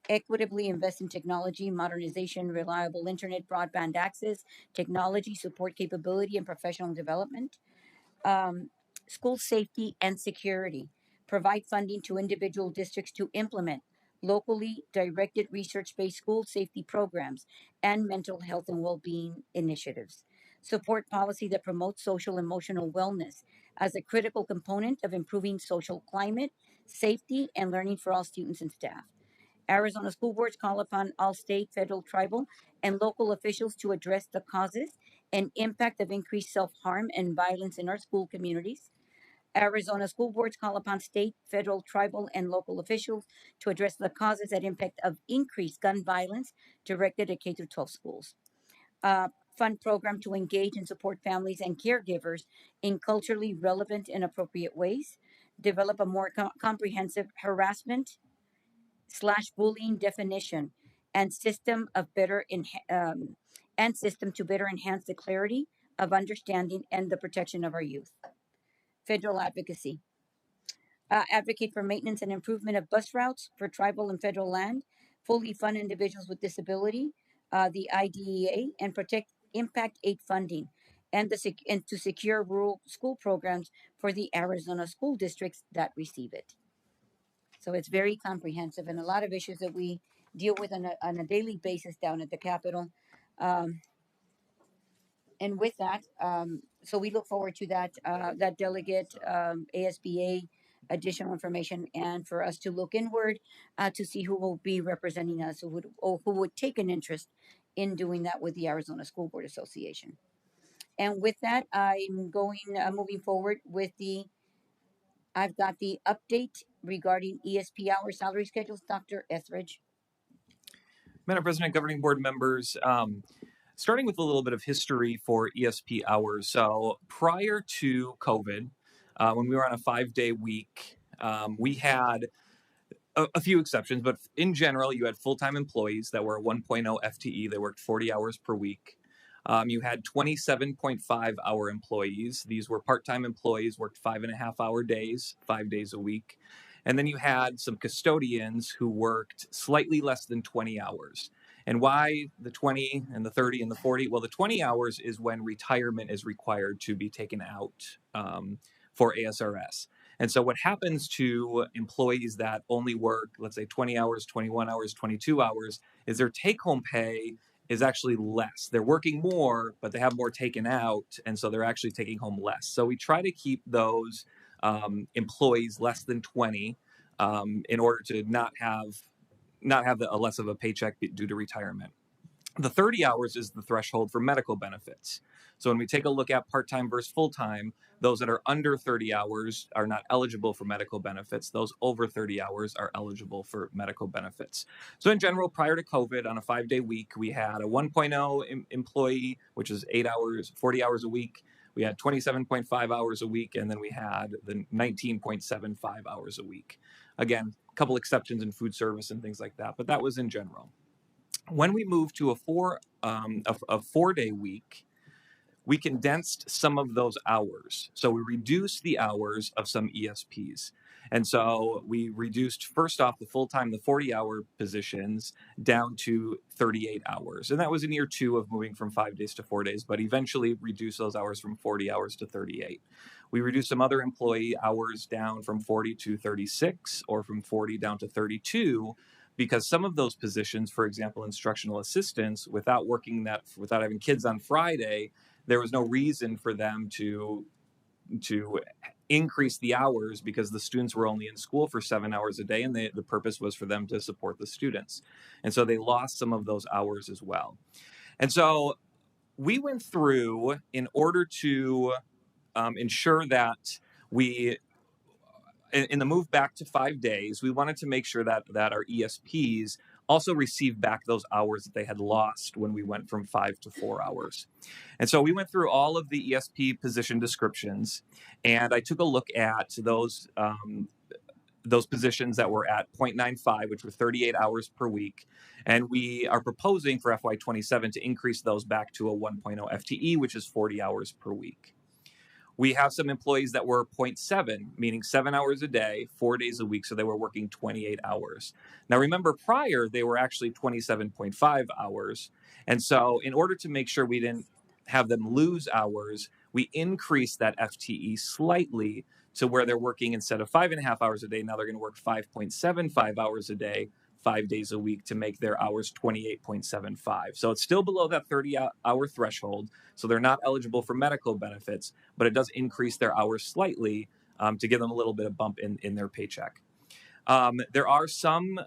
Equitably invest in technology, modernization, reliable internet, broadband access, technology support capability, and professional development. School safety and security. Provide funding to individual districts to implement locally directed research-based school safety programs, and mental health and well-being initiatives. Support policy that promotes social emotional wellness as a critical component of improving social climate, safety, and learning for all students and staff. Arizona school boards call upon all state, federal, tribal, and local officials to address the causes and impact of increased self harm and violence in our school communities. Arizona school boards call upon state, federal, tribal, and local officials to address the causes and impact of increased gun violence directed at K 12 schools. Fund program to engage and support families and caregivers in culturally relevant and appropriate ways. Develop a more comprehensive harassment slash bullying definition and system of and system to better enhance the clarity of understanding and the protection of our youth. Federal advocacy. Advocate for maintenance and improvement of bus routes for tribal and federal land, fully fund individuals with disability, the IDEA, and protect impact aid funding, and, and to secure rural school programs for the Arizona school districts that receive it. So it's very comprehensive and a lot of issues that we deal with on a daily basis down at the Capitol. Um, and with that, so we look forward to that delegate ASBA additional information, and for us to look inward to see who will be representing us, who would take an interest in doing that with the Arizona School Board Association. And with that, I'm going moving forward with the. I've got the update regarding ESP hour salary schedules, Dr. Etheridge. Madam President, governing board members, starting with a little bit of history for ESP hours. So prior to COVID, when we were on a 5-day week, we had a few exceptions, but in general, you had full-time employees that were 1.0 FTE. They worked 40 hours per week. You had 27.5 hour employees. These were part-time employees, worked 5.5 hour days, 5 days a week. And then you had some custodians who worked slightly less than 20 hours. And why the 20 and the 30 and the 40? Well, the 20 hours is when retirement is required to be taken out for ASRS. And so what happens to employees that only work, let's say 20 hours, 21 hours, 22 hours, is their take-home pay is actually less. They're working more, but they have more taken out, and so they're actually taking home less. So we try to keep those employees less than 20 in order to not have a less of a paycheck due to retirement. The 30 hours is the threshold for medical benefits. So when we take a look at part-time versus full-time, those that are under 30 hours are not eligible for medical benefits. Those over 30 hours are eligible for medical benefits. So in general, prior to COVID, on a 5-day week, we had a 1.0 employee, which is 8 hours, 40 hours a week. We had 27.5 hours a week, and then we had the 19.75 hours a week. Again, a couple exceptions in food service and things like that, but that was in general. When we moved to a 4-day week, we condensed some of those hours. So we reduced the hours of some ESPs. And so we reduced, first off, the full-time, the 40-hour positions down to 38 hours. And that was in year 2 of moving from 5 days to 4 days, but eventually reduced those hours from 40 hours to 38. We reduced some other employee hours down from 40 to 36, or from 40 down to 32, because some of those positions, for example, instructional assistants, without having kids on Friday, there was no reason for them to increase the hours because the students were only in school for 7 hours a day, and the purpose was for them to support the students. And so they lost some of those hours as well. And so we went through, in order to ensure that in the move back to 5 days, we wanted to make sure that our ESPs also received back those hours that they had lost when we went from 5 to 4 hours. And so we went through all of the ESP position descriptions, and I took a look at those positions that were at 0.95, which were 38 hours per week. And we are proposing for FY27 to increase those back to a 1.0 FTE, which is 40 hours per week. We have some employees that were 0.7, meaning 7 hours a day, 4 days a week, so they were working 28 hours. Now, remember, prior, they were actually 27.5 hours. And so in order to make sure we didn't have them lose hours, we increased that FTE slightly to where they're working, instead of 5.5 hours a day, now they're going to work 5.75 hours a day, 5 days a week to make their hours 28.75. So it's still below that 30-hour threshold. So they're not eligible for medical benefits, but it does increase their hours slightly to give them a little bit of bump in their paycheck. There are some,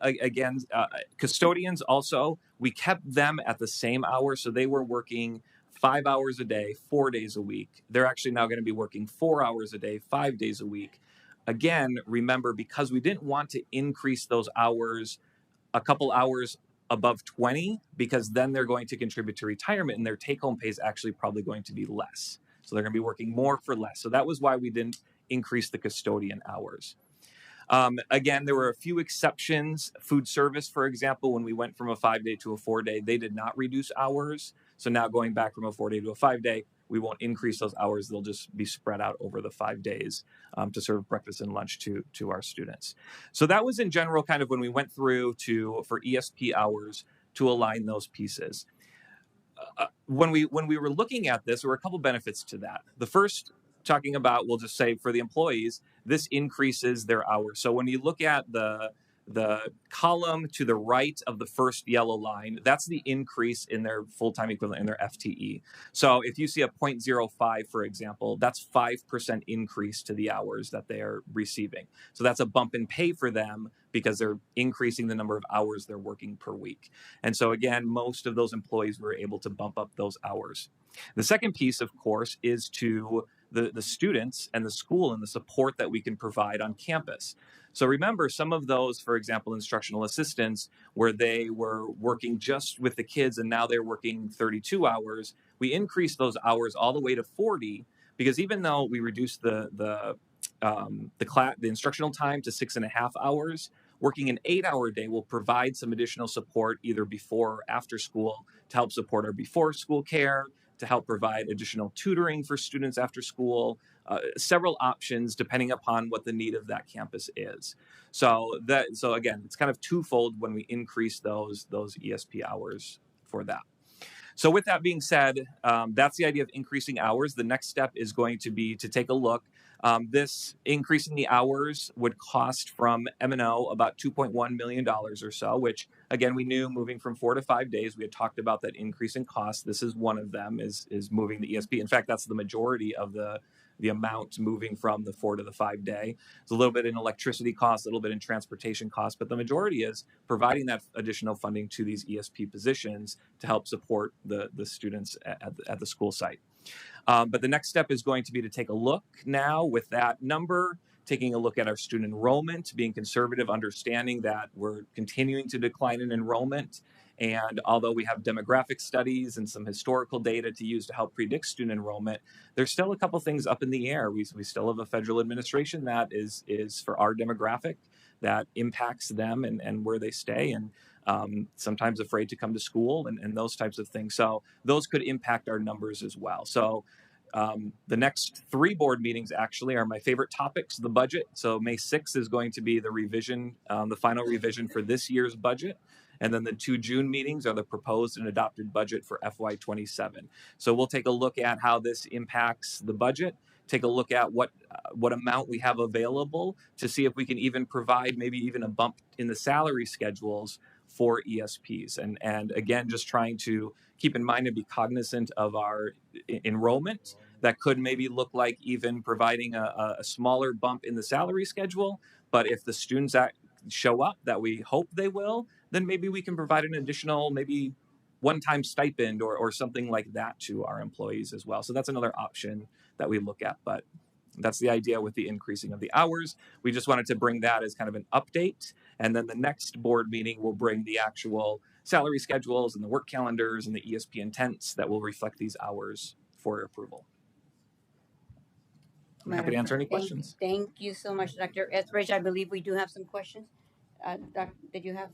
custodians also, we kept them at the same hours. So they were working 5 hours a day, 4 days a week. They're actually now going to be working 4 hours a day, 5 days a week. Again, remember, because we didn't want to increase those hours a couple hours above 20, because then they're going to contribute to retirement and their take-home pay is actually probably going to be less. So they're going to be working more for less. So that was why we didn't increase the custodian hours. Again, there were a few exceptions. Food service, for example, when we went from a 5-day to a 4-day, they did not reduce hours. So now going back from a 4-day to a 5-day, we won't increase those hours. They'll just be spread out over the 5 days to serve breakfast and lunch to our students. So that was in general kind of when we went through for ESP hours to align those pieces. When we were looking at this, there were a couple benefits to that. The first, talking about, we'll just say for the employees, this increases their hours. So when you look at the column to the right of the first yellow line, that's the increase in their full-time equivalent in their FTE. So if you see a 0.05, for example, that's 5% increase to the hours that they are receiving. So that's a bump in pay for them because they're increasing the number of hours they're working per week. And so again, most of those employees were able to bump up those hours. The second piece, of course, is to the students and the school and the support that we can provide on campus. So remember, some of those, for example, instructional assistants, where they were working just with the kids and now they're working 32 hours, we increased those hours all the way to 40, because even though we reduced the instructional time to 6.5 hours, working an 8-hour day will provide some additional support either before or after school to help support our before school care, to help provide additional tutoring for students after school, several options depending upon what the need of that campus is. So again, it's kind of twofold when we increase those ESP hours for that. So with that being said, that's the idea of increasing hours. The next step is going to be to take a look. This increasing the hours would cost from M&O about $2.1 million or so, which again, we knew moving from 4 to 5 days, we had talked about that increase in cost. This is one of them, is moving the ESP. In fact, that's the majority of the amount moving from the 4 to the 5 day. It's a little bit in electricity costs, a little bit in transportation costs, but the majority is providing that additional funding to these ESP positions to help support the students at the school site. But the next step is going to be to take a look now with that number, taking a look at our student enrollment, being conservative, understanding that we're continuing to decline in enrollment. And although we have demographic studies and some historical data to use to help predict student enrollment, there's still a couple things up in the air. We still have a federal administration that is for our demographic that impacts them and where they stay, and sometimes afraid to come to school and those types of things. So those could impact our numbers as well. So the next 3 board meetings actually are my favorite topics, the budget. So May 6th is going to be the revision, the final revision for this year's budget. And then the 2 June meetings are the proposed and adopted budget for FY27. So we'll take a look at how this impacts the budget, take a look at what amount we have available to see if we can even provide maybe even a bump in the salary schedules for ESPs. And again, just trying to keep in mind and be cognizant of our enrollment. That could maybe look like even providing a smaller bump in the salary schedule. But if the students show up that we hope they will, then maybe we can provide an additional maybe one-time stipend or something like that to our employees as well. So that's another option that we look at. But that's the idea with the increasing of the hours. We just wanted to bring that as kind of an update. And then the next board meeting will bring the actual salary schedules and the work calendars and the ESP intents that will reflect these hours for approval. I'm happy to answer any questions. Thank you so much, Dr. Etheridge. I believe we do have some questions. Did you have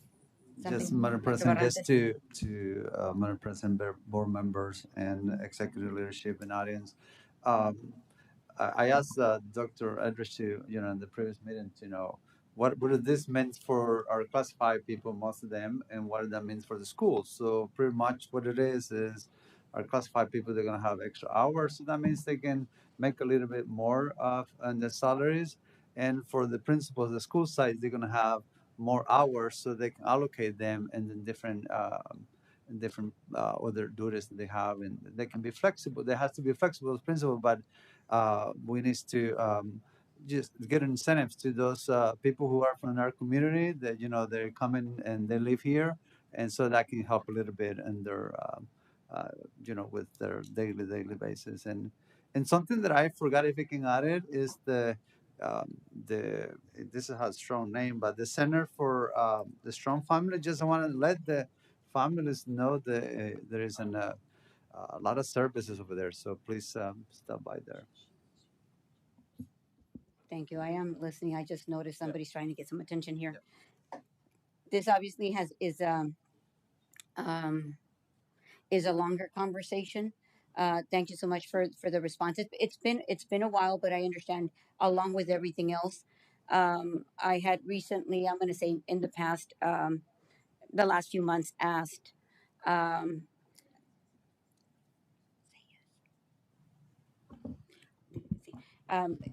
something? Just, Madam Dr. President, Barrantes? just to Madam President, board members, and executive leadership and audience. I asked Dr. Edrich to, in the previous meeting, to know what this meant for our classified people, most of them, and what that means for the schools. So pretty much what it is our classified people, they're going to have extra hours. So that means they can make a little bit more on their salaries. And for the principals, the school sites, they're going to have more hours so they can allocate them in different other duties that they have, and they can be flexible. They have to be flexible as principal, but we need to just get incentives to those people who are from our community that they're coming and they live here, and so that can help a little bit in their uh, with their daily basis. And something that I forgot, if you can add it, is the this has a strong name, but the Center for the Strong Family. Just want to let the families know that there is a lot of services over there. So please stop by there. Thank you. I am listening. I just noticed somebody's trying to get some attention here. This obviously um, is a longer conversation. Thank you so much for the response. It's been a while, but I understand along with everything else. I had recently, I'm going to say in the past, the last few months, asked um,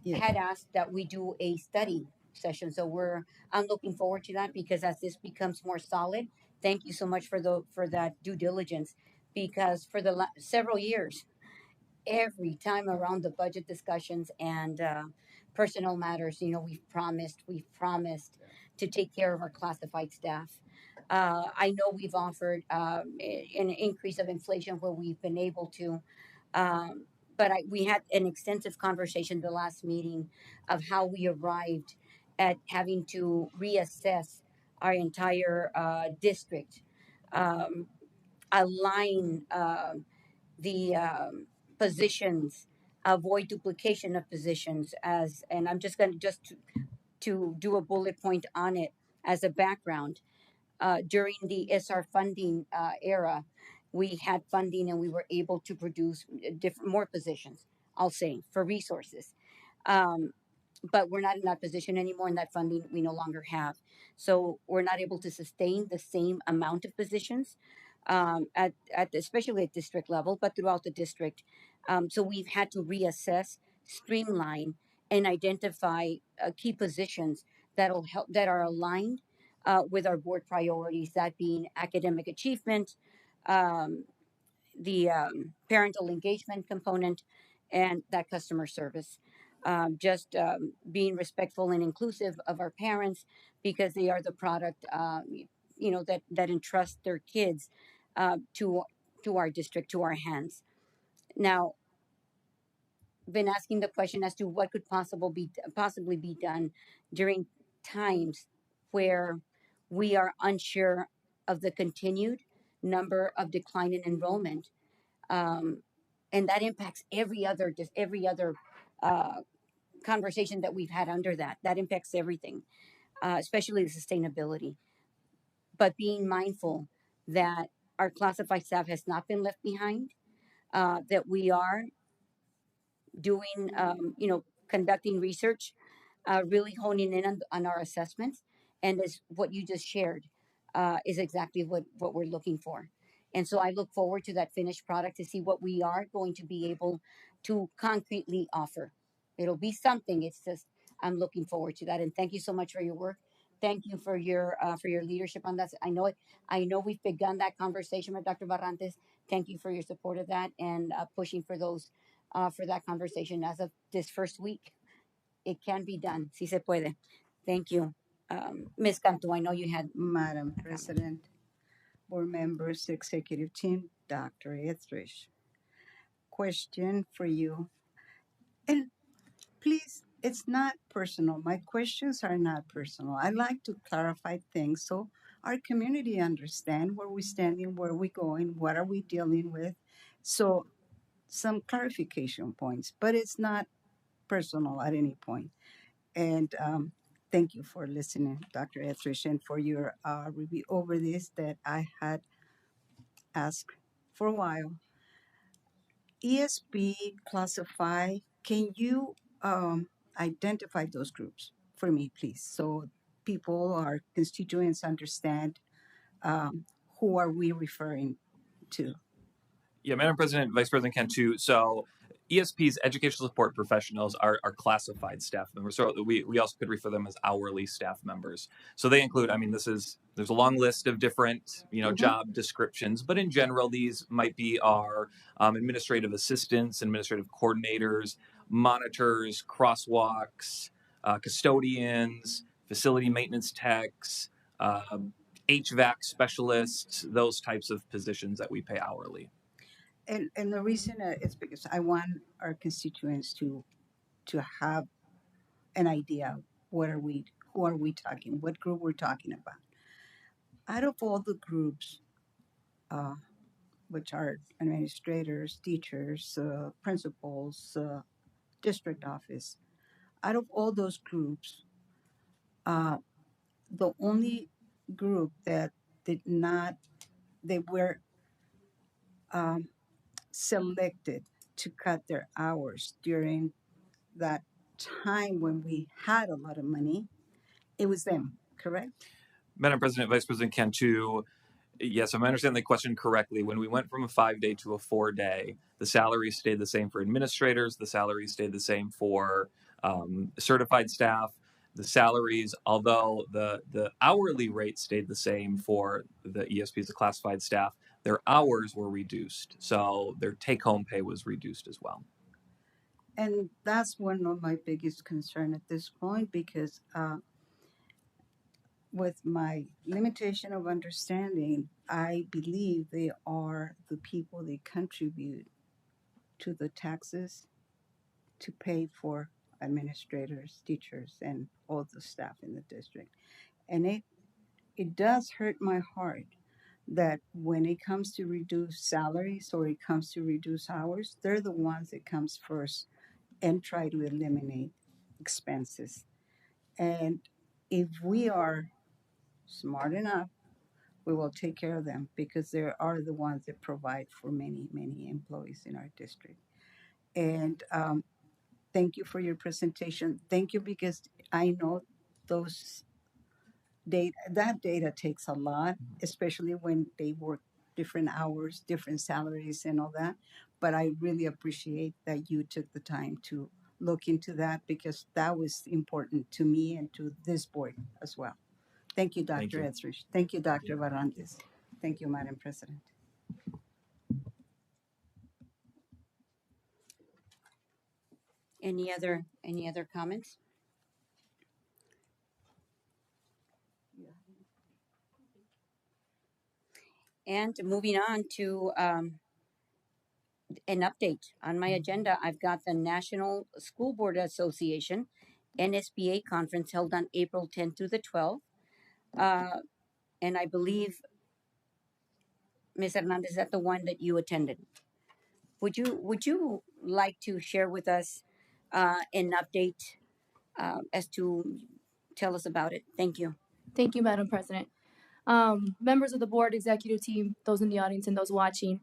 Yes. had asked that we do a study session. So I'm looking forward to that because as this becomes more solid, thank you so much for that due diligence because for the several years every time around the budget discussions and personnel matters, we've promised to take care of our classified staff. I know we've offered an increase of inflation where we've been able to, um, but we had an extensive conversation the last meeting of how we arrived at having to reassess our entire district, um, align. The positions, avoid duplication of positions as, and I'm just going to to do a bullet point on it as a background. During the SR funding era, we had funding and we were able to produce different more positions. I'll say for resources. Um, but we're not in that position anymore, and that funding we no longer have. So we're not able to sustain the same amount of positions especially at district level, but throughout the district. So we've had to reassess, streamline, and identify key positions that'll help that are aligned with our board priorities. That being academic achievement, um, the parental engagement component, and that customer service. Just being respectful and inclusive of our parents because they are the product, that entrust their kids to our district, to our hands. Now, been asking the question as to what could possibly be done during times where we are unsure of the continued number of decline in enrollment, um, and that impacts every other uh, conversation that we've had under that. That impacts everything, especially the sustainability. But being mindful that our classified staff has not been left behind, that we are doing, conducting research, really honing in on our assessments, and as what you just shared is exactly what we're looking for. And so I look forward to that finished product to see what we are going to be able to concretely offer. It'll be something. It's just I'm looking forward to that. And thank you so much for your work. Thank you for your leadership on that. I know it. I know we've begun that conversation with Dr. Barrantes. Thank you for your support of that and pushing for that conversation as of this first week. It can be done. Si se puede. Thank you. Ms. Cantu, I know you had Madam President, board members, executive team, Dr. Etheridge. Question for you. And please, it's not personal. My questions are not personal. I like to clarify things so our community understand where we're standing, where we're going, what are we dealing with. So some clarification points, but it's not personal at any point. And thank you for listening, Dr. Etheridge, and for your review over this that I had asked for a while. ESB classify, can you identify those groups for me, please? So people, our constituents understand who are we referring to? Yeah, Madam President, Vice President Cantu. So ESP's educational support professionals are classified staff members. So we also could refer them as hourly staff members. So they include, I mean, there's a long list of different, job descriptions, but in general, these might be our administrative assistants, administrative coordinators, monitors, crosswalks, custodians, facility maintenance techs, HVAC specialists, those types of positions that we pay hourly. And the reason is because I want our constituents to have an idea who are we talking, what group we're talking about. Out of all the groups, which are administrators, teachers, principals, district office, out of all those groups, the only group that they were selected to cut their hours during that time when we had a lot of money, it was them, correct? Madam President, Vice President Cantu, yes, I'm understanding the question correctly. When we went from a 5-day to a 4-day, the salaries stayed the same for administrators. The salaries stayed the same for certified staff. The salaries, although the hourly rate stayed the same for the ESPs, the classified staff, their hours were reduced. So their take-home pay was reduced as well. And that's one of my biggest concern at this point, because with my limitation of understanding, I believe they are the people they contribute to the taxes to pay for administrators, teachers, and all the staff in the district. And it does hurt my heart that when it comes to reduce salaries or it comes to reduce hours, they're the ones that comes first and try to eliminate expenses. And if we are smart enough, we will take care of them, because they are the ones that provide for many, many employees in our district. And thank you for your presentation. Thank you, because I know that data takes a lot, especially when they work different hours, different salaries, and all that. But I really appreciate that you took the time to look into that, because that was important to me and to this board as well. Thank you, Thank Dr. you. Etheridge. Thank you, Dr. Barrantes. Thank you, Madam President. Any other comments? And moving on to an update on my agenda, I've got the National School Board Association NSBA conference held on April 10th through the 12th. And I believe, Ms. Hernandez, is that the one that you attended? Would you like to share with us an update as to tell us about it? Thank you. Thank you, Madam President. Members of the board, executive team, those in the audience and those watching,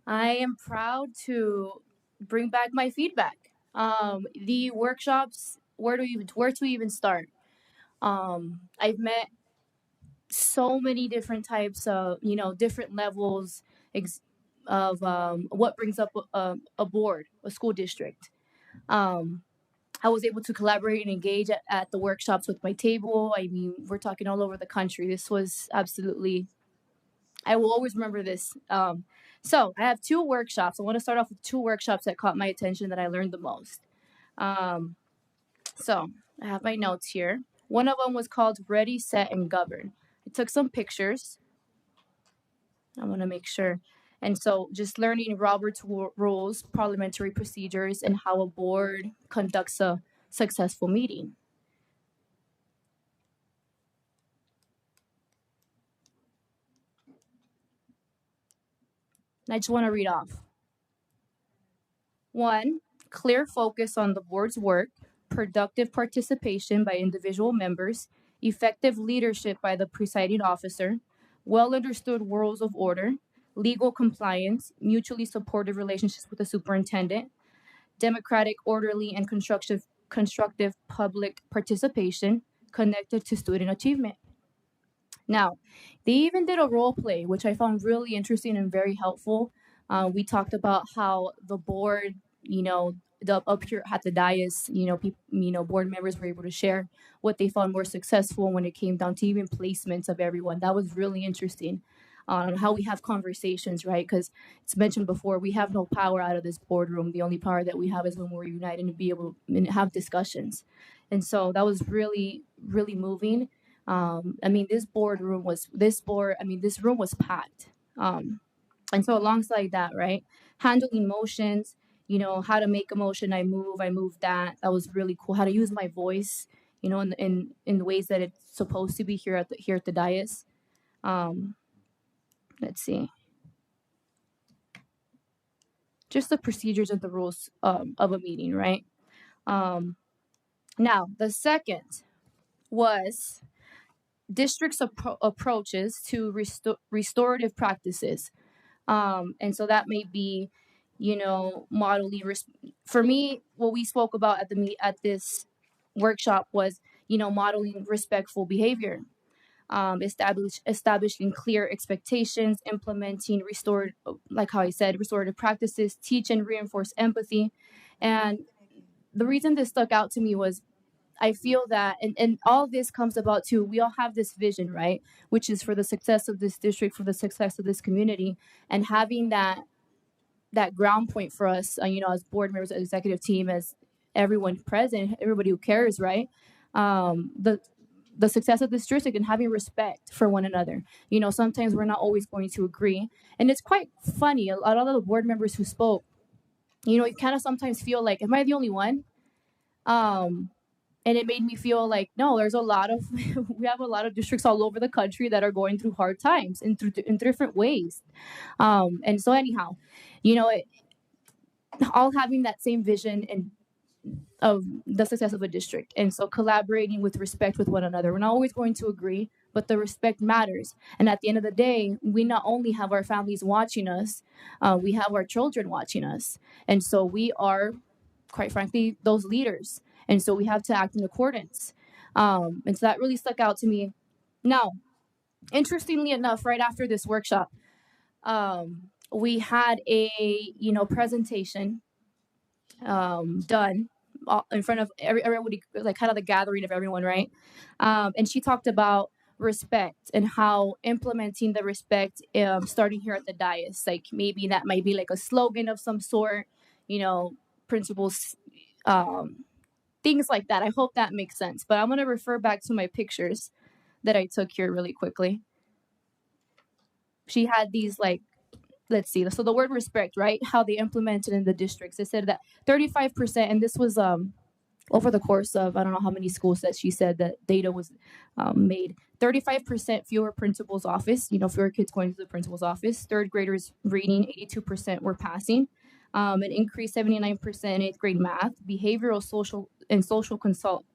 I am proud to bring back my feedback. The workshops, where to even start? I've met so many different types of, different levels of what brings up a board, a school district. I was able to collaborate and engage at the workshops with my table. I mean, we're talking all over the country. This was absolutely, I will always remember this. So I have 2 workshops. I want to start off with 2 workshops that caught my attention that I learned the most. So I have my notes here. One of them was called Ready, Set, and Govern. I took some pictures. I want to make sure. And so just learning Robert's rules, parliamentary procedures, and how a board conducts a successful meeting. And I just want to read off. 1, clear focus on the board's work, productive participation by individual members, effective leadership by the presiding officer, well understood rules of order, legal compliance, mutually supportive relationships with the superintendent, democratic, orderly, and constructive public participation connected to student achievement. Now, they even did a role play, which I found really interesting and very helpful. We talked about how the board up here at the dais, board members were able to share what they found more successful when it came down to even placements of everyone. That was really interesting on how we have conversations, right? Because it's mentioned before, we have no power out of this boardroom. The only power that we have is when we're united and be able to have discussions. And so that was really, really moving. This room was packed. And so alongside that, right, handling motions, how to make a motion, I move that. That was really cool. How to use my voice, in the ways that it's supposed to be here at the dais. Let's see. Just the procedures and the rules of a meeting, right? Now, the second was district's approaches to restorative practices. And so that may be, modeling. For me, what we spoke about at this workshop was, modeling respectful behavior, establishing clear expectations, implementing restorative practices, teach and reinforce empathy. And the reason this stuck out to me was I feel that, and all this comes about too, we all have this vision, right? Which is for the success of this district, for the success of this community, and having that ground point for us, as board members, executive team, as everyone present, everybody who cares, right? The success of this district and having respect for one another. Sometimes we're not always going to agree. And it's quite funny, a lot of the board members who spoke, you kind of sometimes feel like, am I the only one? And it made me feel like, no, there's we have a lot of districts all over the country that are going through hard times in different ways. And so anyhow, all having that same vision and of the success of a district. And so collaborating with respect with one another. We're not always going to agree, but the respect matters. And at the end of the day, we not only have our families watching us, we have our children watching us. And so we are, quite frankly, those leaders. And so we have to act in accordance. And so that really stuck out to me. Now, interestingly enough, right after this workshop, we had a presentation done in front of everybody, like kind of the gathering of everyone, right? And she talked about respect and how implementing the respect, starting here at the dais, like maybe that might be like a slogan of some sort, principles, things like that. I hope that makes sense. But I'm going to refer back to my pictures that I took here really quickly. She had these let's see. So the word respect, right? How they implemented in the districts. They said that 35%, and this was over the course of, I don't know how many schools that she said that data was made. 35% fewer principal's office, fewer kids going to the principal's office. Third graders reading, 82% were passing. An increase 79% in eighth grade math. Behavioral, social consulting,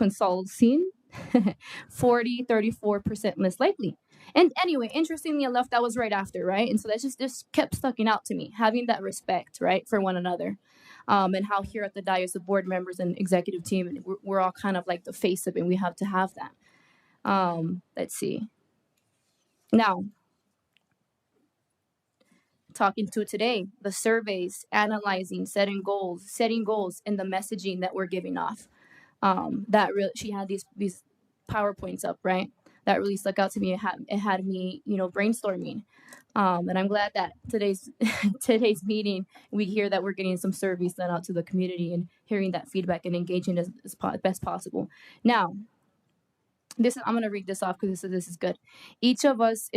34% less likely. And anyway, interestingly enough, that was right after, right? And so that just kept sticking out to me, having that respect, right, for one another. And how here at the dais, the board members and executive team, and we're all kind of like the face of it, and we have to have that. Let's see. Now, talking to today, the surveys, analyzing, setting goals, and the messaging that we're giving off. She had these PowerPoints up, right? That really stuck out to me. It had me, brainstorming. And I'm glad that today's meeting, we hear that we're getting some surveys sent out to the community and hearing that feedback and engaging as best possible. Now, I'm going to read this off because this is good. Each of us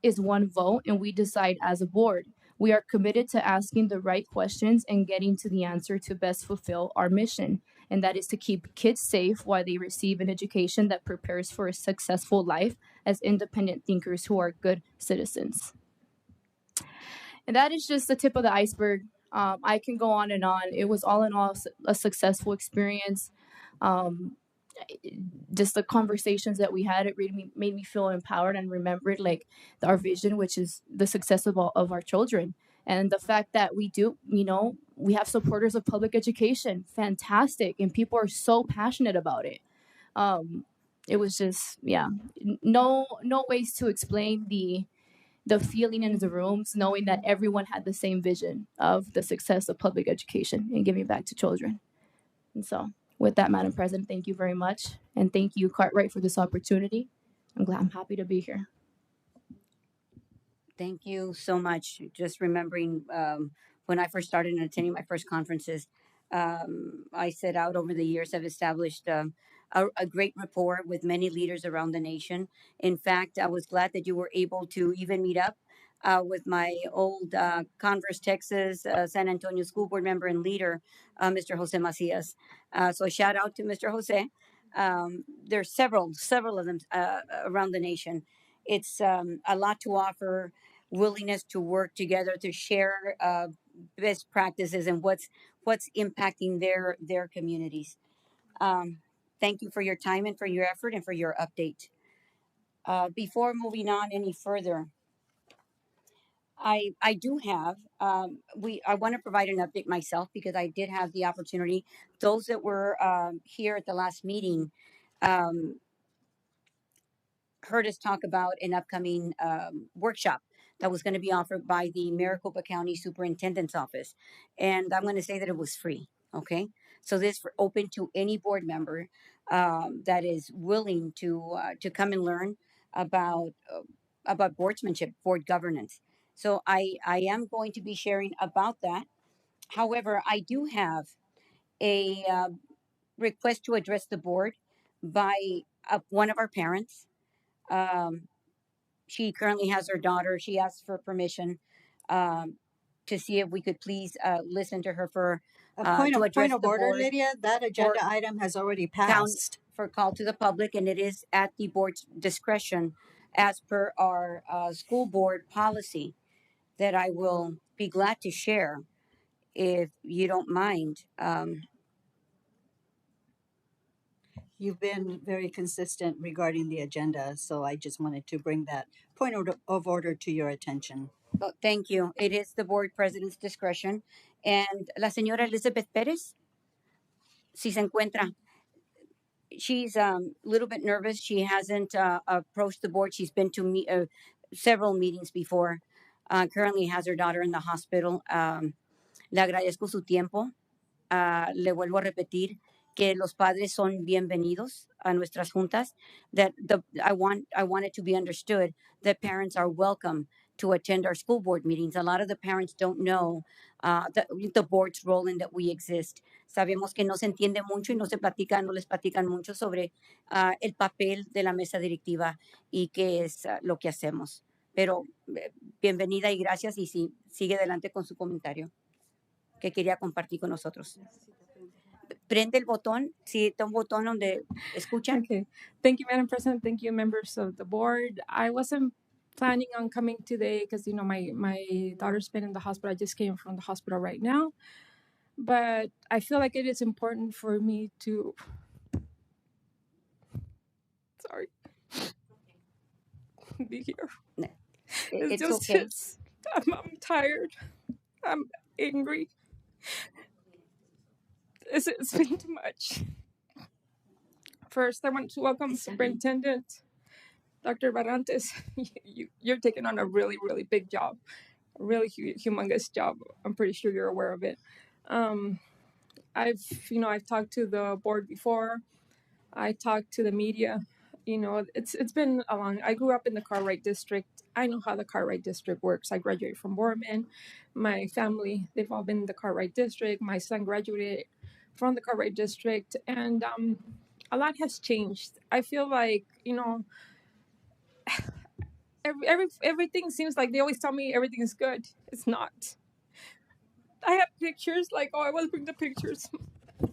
is one vote, and we decide as a board. We are committed to asking the right questions and getting to the answer to best fulfill our mission. And that is to keep kids safe while they receive an education that prepares for a successful life as independent thinkers who are good citizens. And that is just the tip of the iceberg. I can go on and on. It was all in all a successful experience. Just the conversations that we had, it really made me feel empowered and remembered our vision, which is the success of our children. And the fact that we do, we have supporters of public education, fantastic. And people are so passionate about it. It was just, no ways to explain the feeling in the rooms, knowing that everyone had the same vision of the success of public education and giving back to children. And so, with that, Madam President, thank you very much. And thank you, Cartwright, for this opportunity. I'm happy to be here. Thank you so much. Just remembering when I first started and attending my first conferences, I set out over the years, have established a great rapport with many leaders around the nation. In fact, I was glad that you were able to even meet up with my old Converse, Texas, San Antonio school board member and leader, Mr. Jose Macias. So shout out to Mr. Jose. There's several of them around the nation. It's a lot to offer, willingness to work together to share best practices and what's impacting their communities. Um, Thank you for your time and for your effort and for your update. Before moving on any further, I do have I want to provide an update myself because I did have the opportunity. Those that were here at the last meeting um, heard us talk about an upcoming workshop that was going to be offered by the Maricopa County Superintendent's Office. And I'm going to say that it was free. Okay. So this for open to any board member that is willing to come and learn about boardsmanship, board governance. So I am going to be sharing about that. However, I do have a request to address the board by one of our parents. Um, she currently has her daughter. She asked for permission um, to see if we could please listen to her for A point to of address point of the order, board Lydia. That for agenda item has already town passed. for call to the public, and it is at the board's discretion as per our school board policy that I will be glad to share if you don't mind. You've been very consistent regarding the agenda, so I just wanted to bring that point of order to your attention. Oh, thank you. It is the board president's discretion. And la señora Elizabeth Perez, si se encuentra. She's a little bit nervous. She hasn't approached the board. She's been to several meetings before. Currently has her daughter in the hospital. Le agradezco su tiempo. Le vuelvo a repetir que los padres son bienvenidos a nuestras juntas. That I want it to be understood that parents are welcome to attend our school board meetings. A lot of the parents don't know the board's role and that we exist. Sabemos que no se entiende mucho y no les platican mucho sobre el papel de la mesa directiva y qué es lo que hacemos. Pero bienvenida y gracias y sí, sigue adelante con su comentario que quería compartir con nosotros. Prende el botón, si está un botón donde escucha. Okay. Thank you, Madam President. Thank you, members of the board. I wasn't planning on coming today because, my daughter's been in the hospital. I just came from the hospital right now. But I feel like it is important for me to, sorry, be here. It's okay. I'm tired. I'm angry. It's been too much. First, I want to welcome Superintendent Dr. Barrantes. You're taking on a really, really big job, a really humongous job. I'm pretty sure you're aware of it. I've talked to the board before. I talked to the media. It's been a long. I grew up in the Cartwright district. I know how the Cartwright district works. I graduated from Borman. My family, they've all been in the Cartwright district. My son graduated from the Cartwright district, and a lot has changed. I feel like everything seems like they always tell me everything is good. It's not. I have pictures. I always bring the pictures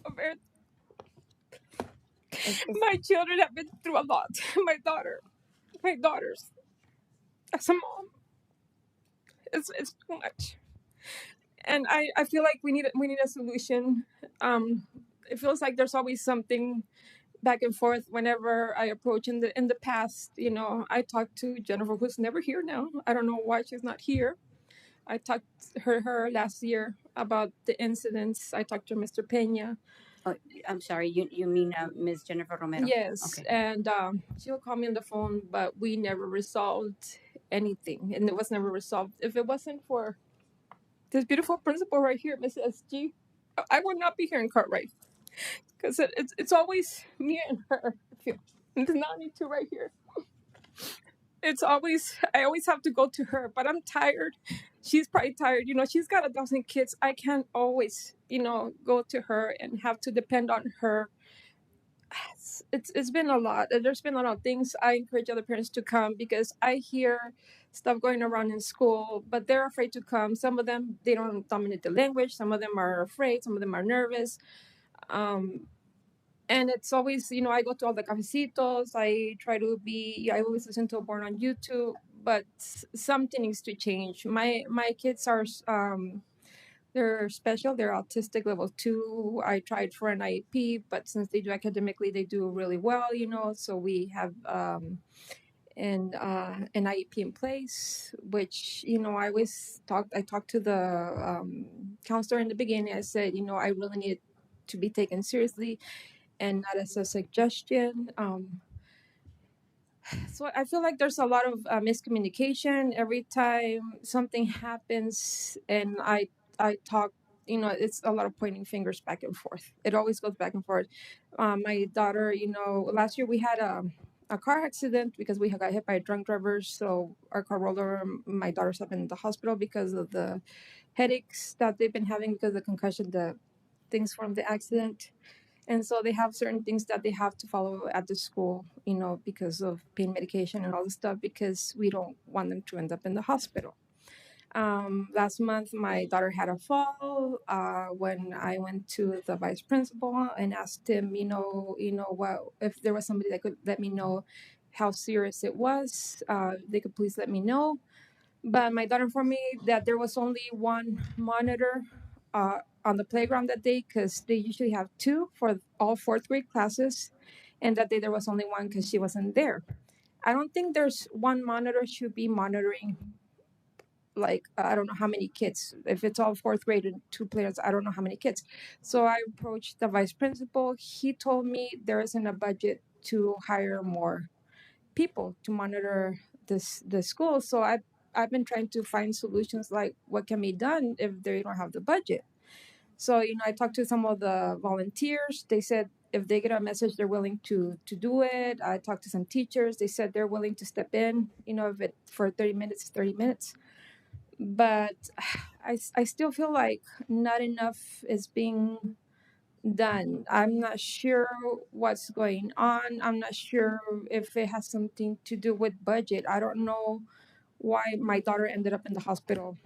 of it. My children have been through a lot. My daughters. As a mom, it's too much, and I feel like we need a solution. It feels like there's always something back and forth whenever I approach. In the past, I talked to Jennifer, who's never here now. I don't know why she's not here. I talked to her last year about the incidents. I talked to Mr. Pena. Oh, I'm sorry. You mean Ms. Jennifer Romero? Yes, Okay. and she will call me on the phone, but we never resolved anything, and it was never resolved. If it wasn't for this beautiful principal right here, Mrs. G, I would not be here in Cartwright, because it's always me and her. It's not me two right here. It's always, I always have to go to her, but I'm tired. She's probably tired. She's got 1,000 kids. I can't always, go to her and have to depend on her. It's been a lot. There's been a lot of things. I encourage other parents to come because I hear stuff going around in school, but they're afraid to come. Some of them, they don't dominate the language. Some of them are afraid. Some of them are nervous. And it's always, I go to all the cafecitos. I always listen to a Born on YouTube, but something needs to change. My kids are, they're special. They're autistic level 2. I tried for an IEP, but since they do academically, they do really well, so we have, an IEP in place, which, I talked to the counselor in the beginning. I said, I really need it to be taken seriously and not as a suggestion. So I feel like there's a lot of miscommunication every time something happens, and I talk. It's a lot of pointing fingers back and forth. It always goes back and forth. My daughter, last year we had a car accident because we got hit by drunk drivers. So our car rolled over. My daughter's up in the hospital because of the headaches that they've been having because of the concussion, the things from the accident. And so they have certain things that they have to follow at the school, because of pain medication and all this stuff, because we don't want them to end up in the hospital. Last month, my daughter had a fall when I went to the vice principal and asked him, what if there was somebody that could let me know how serious it was. They could please let me know. But my daughter informed me that there was only one monitor on the playground that day, because they usually have 2 for all 4th grade classes, and that day there was only one because she wasn't there. I don't think there's one monitor should be monitoring, like, I don't know how many kids. If it's all 4th grade and 2 players, I don't know how many kids. So I approached the vice principal. He told me there isn't a budget to hire more people to monitor the school. So I've been trying to find solutions, like what can be done if they don't have the budget. So, I talked to some of the volunteers. They said if they get a message, they're willing to do it. I talked to some teachers. They said they're willing to step in, if it for 30 minutes, 30 minutes. But I still feel like not enough is being done. I'm not sure what's going on. I'm not sure if it has something to do with budget. I don't know why my daughter ended up in the hospital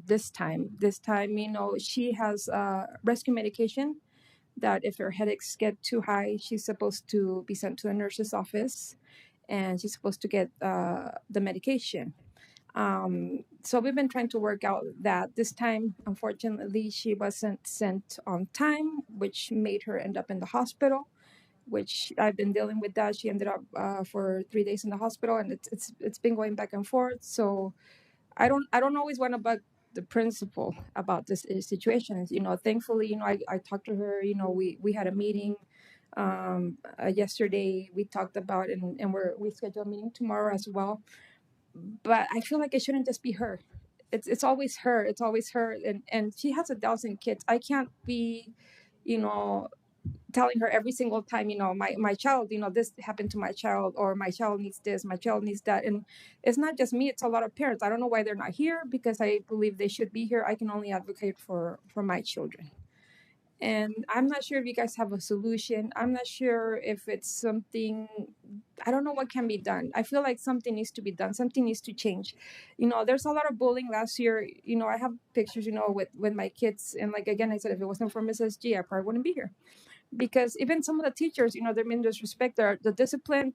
this time. She has rescue medication that if her headaches get too high, she's supposed to be sent to the nurse's office, and she's supposed to get the medication. So we've been trying to work out that. This time, unfortunately, she wasn't sent on time, which made her end up in the hospital, which I've been dealing with that. She ended up for 3 days in the hospital, and it's been going back and forth. So I don't always want to bug the principal about this situation. Thankfully, I talked to her. We had a meeting yesterday. We talked about it, and we scheduled a meeting tomorrow as well. But I feel like it shouldn't just be her. It's always her. It's always her, and she has 1,000 kids. I can't be, telling her every single time, my child, this happened to my child, or my child needs this, my child needs that. And it's not just me, it's a lot of parents. I don't know why they're not here, because I believe they should be here. I can only advocate for my children. And I'm not sure if you guys have a solution. I'm not sure if it's something, I don't know what can be done. I feel like something needs to be done. Something needs to change. There's a lot of bullying last year. I have pictures, with my kids. And like, again, I said, if it wasn't for Mrs. G, I probably wouldn't be here. Because even some of the teachers, they're being disrespected. The discipline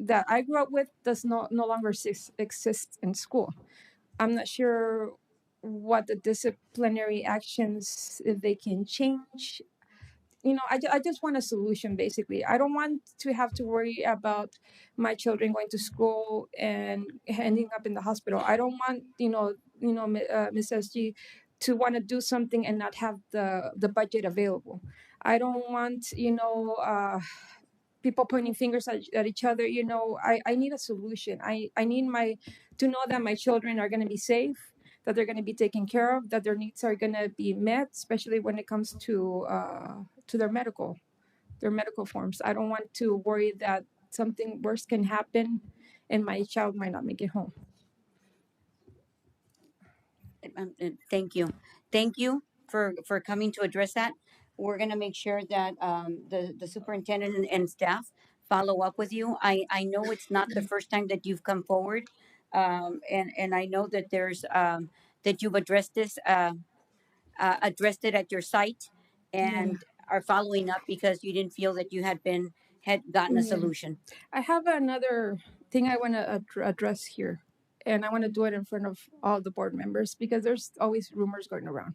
that I grew up with does no longer exist in school. I'm not sure what the disciplinary actions, if they can change. I just want a solution, basically. I don't want to have to worry about my children going to school and ending up in the hospital. I don't want, Mrs. G, to want to do something and not have the budget available. I don't want, people pointing fingers at each other. You know, I need a solution. I need to know that my children are going to be safe, that they're going to be taken care of, that their needs are going to be met, especially when it comes to their medical forms. I don't want to worry that something worse can happen and my child might not make it home. Thank you. Thank you for coming to address that. We're going to make sure that the superintendent and staff follow up with you. I know it's not the first time that you've come forward, and I know that there's that you've addressed this addressed it at your site, Yeah. and are following up because you didn't feel that you had gotten a Yeah. solution. I have another thing I want to address here, and I want to do it in front of all the board members because there's always rumors going around.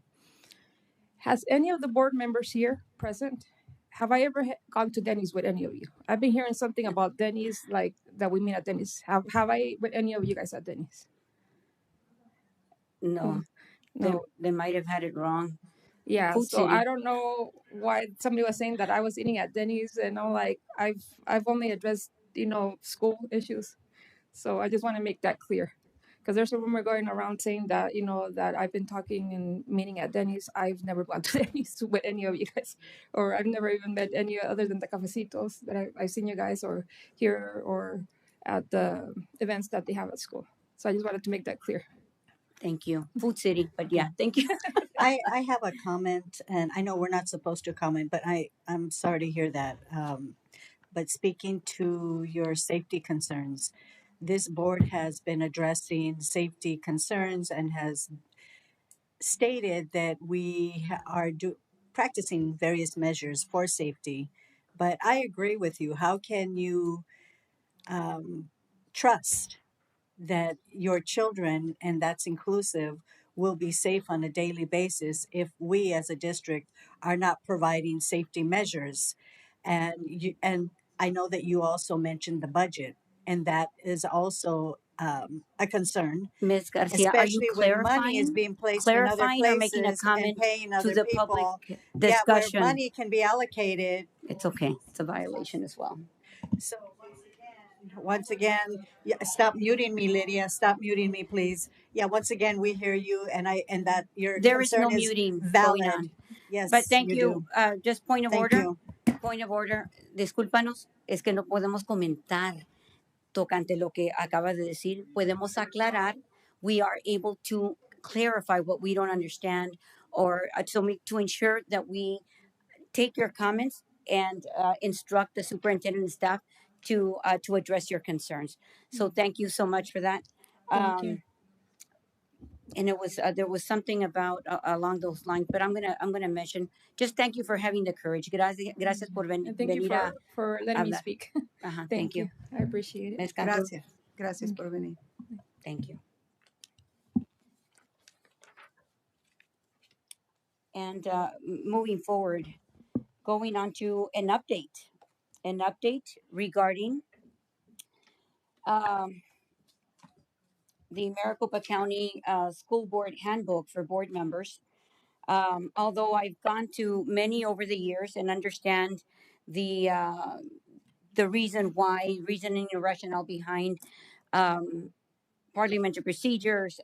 Has any of the board members here present, have I ever gone to Denny's with any of you? I've been hearing something about Denny's, like that we meet at Denny's. Have I with any of you guys at Denny's? No, No. they might have had it wrong. Yeah, Food so City. I don't know why somebody was saying that I was eating at Denny's, and I'm like, I've only addressed, you know, school issues. So I just want to make that clear. Because there's a rumor going around saying that, you know, that I've been talking and meeting at Denny's. I've never gone to Denny's with any of you guys. Or I've never even met any other than the cafecitos that I've seen you guys or here or at the events that they have at school. So I just wanted to make that clear. Thank you. Food City, but yeah, thank you. I have a comment, and I know we're not supposed to comment, but I'm sorry to hear that. But speaking to your safety concerns, this board has been addressing safety concerns and has stated that we are practicing various measures for safety. But I agree with you. How can you trust that your children, and that's inclusive, will be safe on a daily basis if we as a district are not providing safety measures? And I know that you also mentioned the budget, and that is also a concern, Ms. Garcia, are you especially when money is being placed in other or making a places and comment paying to other the public people. Yeah, where discussion? money can be allocated. It's okay. It's a violation as well. So once again, yeah, stop muting me, Lydia. Stop muting me, please. Yeah, once again, we hear you, and that your There is no concern is muting going valid. on. Yes, But thank you you. do. Just point of Thank order. you. Point of order. Discúlpanos, es que no podemos comentar tocante lo que acabas de decir. Podemos aclarar. We are able to clarify what we don't understand, or to ensure that we take your comments and instruct the superintendent and staff to address your concerns. So thank you so much for that. Thank you. And it was there was something about along those lines, but I'm gonna mention. Just thank you for having the courage. Gracias por And thank you venir for letting me hablar. speak. Thank you. I appreciate it. Ms. Castro, Gracias. Gracias por venir. thank you. And moving forward, going on to an update regarding the Maricopa County School Board Handbook for board members. Although I've gone to many over the years and understand the reasoning and rationale behind parliamentary procedures,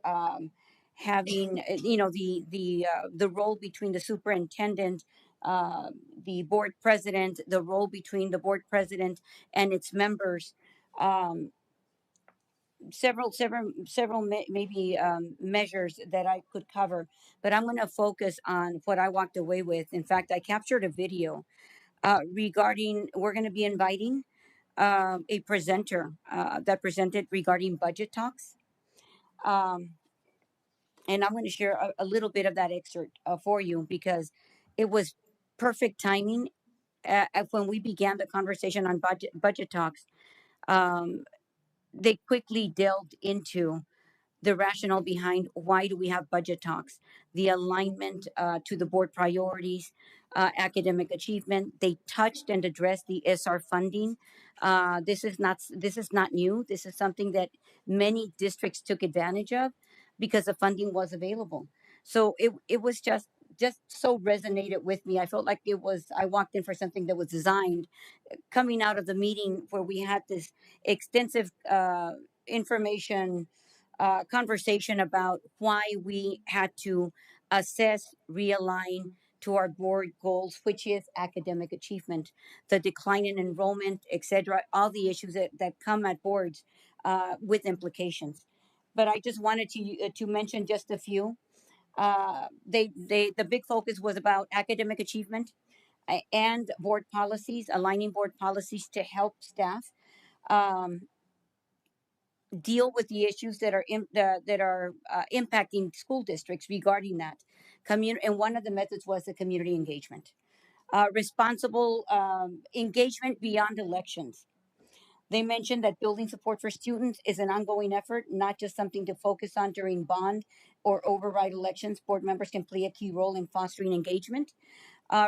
having the role between the superintendent, the board president, the role between the board president and its members. Um, several maybe measures that I could cover, but I'm going to focus on what I walked away with. In fact, I captured a video regarding. We're going to be inviting a presenter that presented regarding budget talks, and I'm going to share a little bit of that excerpt for you because it was perfect timing when we began the conversation on budget talks. Um, they quickly delved into the rationale behind why do we have budget talks, the alignment to the board priorities, academic achievement. They touched and addressed the SR funding. This is not new. This is something that many districts took advantage of because the funding was available. So it was just just so resonated with me. I felt like I walked in for something that was designed. Coming out of the meeting where we had this extensive information conversation about why we had to assess, realign to our board goals, which is academic achievement, the decline in enrollment, etc., all the issues that come at boards with implications. But I just wanted to mention just a few. The big focus was about academic achievement and board policies, aligning board policies to help staff um, deal with the issues that are impacting school districts regarding that. And one of the methods was the community engagement, responsible engagement beyond elections. They mentioned that building support for students is an ongoing effort, not just something to focus on during bond or override elections. Board members can play a key role in fostering engagement.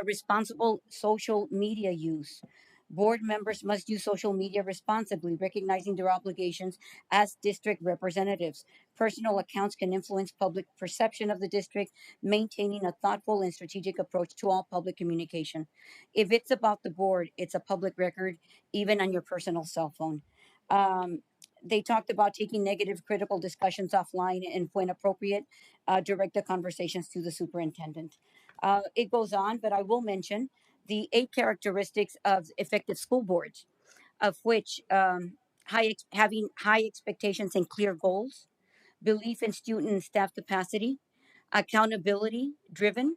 Responsible social media use. Board members must use social media responsibly, recognizing their obligations as district representatives. Personal accounts can influence public perception of the district, maintaining a thoughtful and strategic approach to all public communication. If it's about the board, it's a public record, even on your personal cell phone. Um, they talked about taking negative critical discussions offline and, when appropriate, direct the conversations to the superintendent. It goes on, but I will mention the 8 characteristics of effective school boards, of which having high expectations and clear goals, belief in student and staff capacity, accountability driven,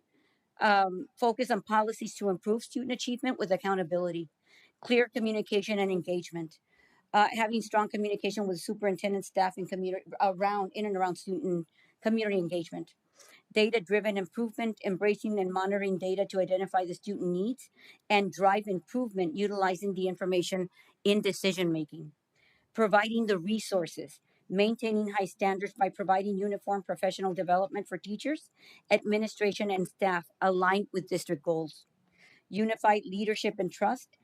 focus on policies to improve student achievement with accountability, clear communication and engagement, having strong communication with superintendent, staff, and community around in and around student community engagement, data driven improvement, embracing and monitoring data to identify the student needs and drive improvement, utilizing the information in decision making, providing the resources, maintaining high standards by providing uniform professional development for teachers, administration, and staff aligned with district goals, unified leadership and trust.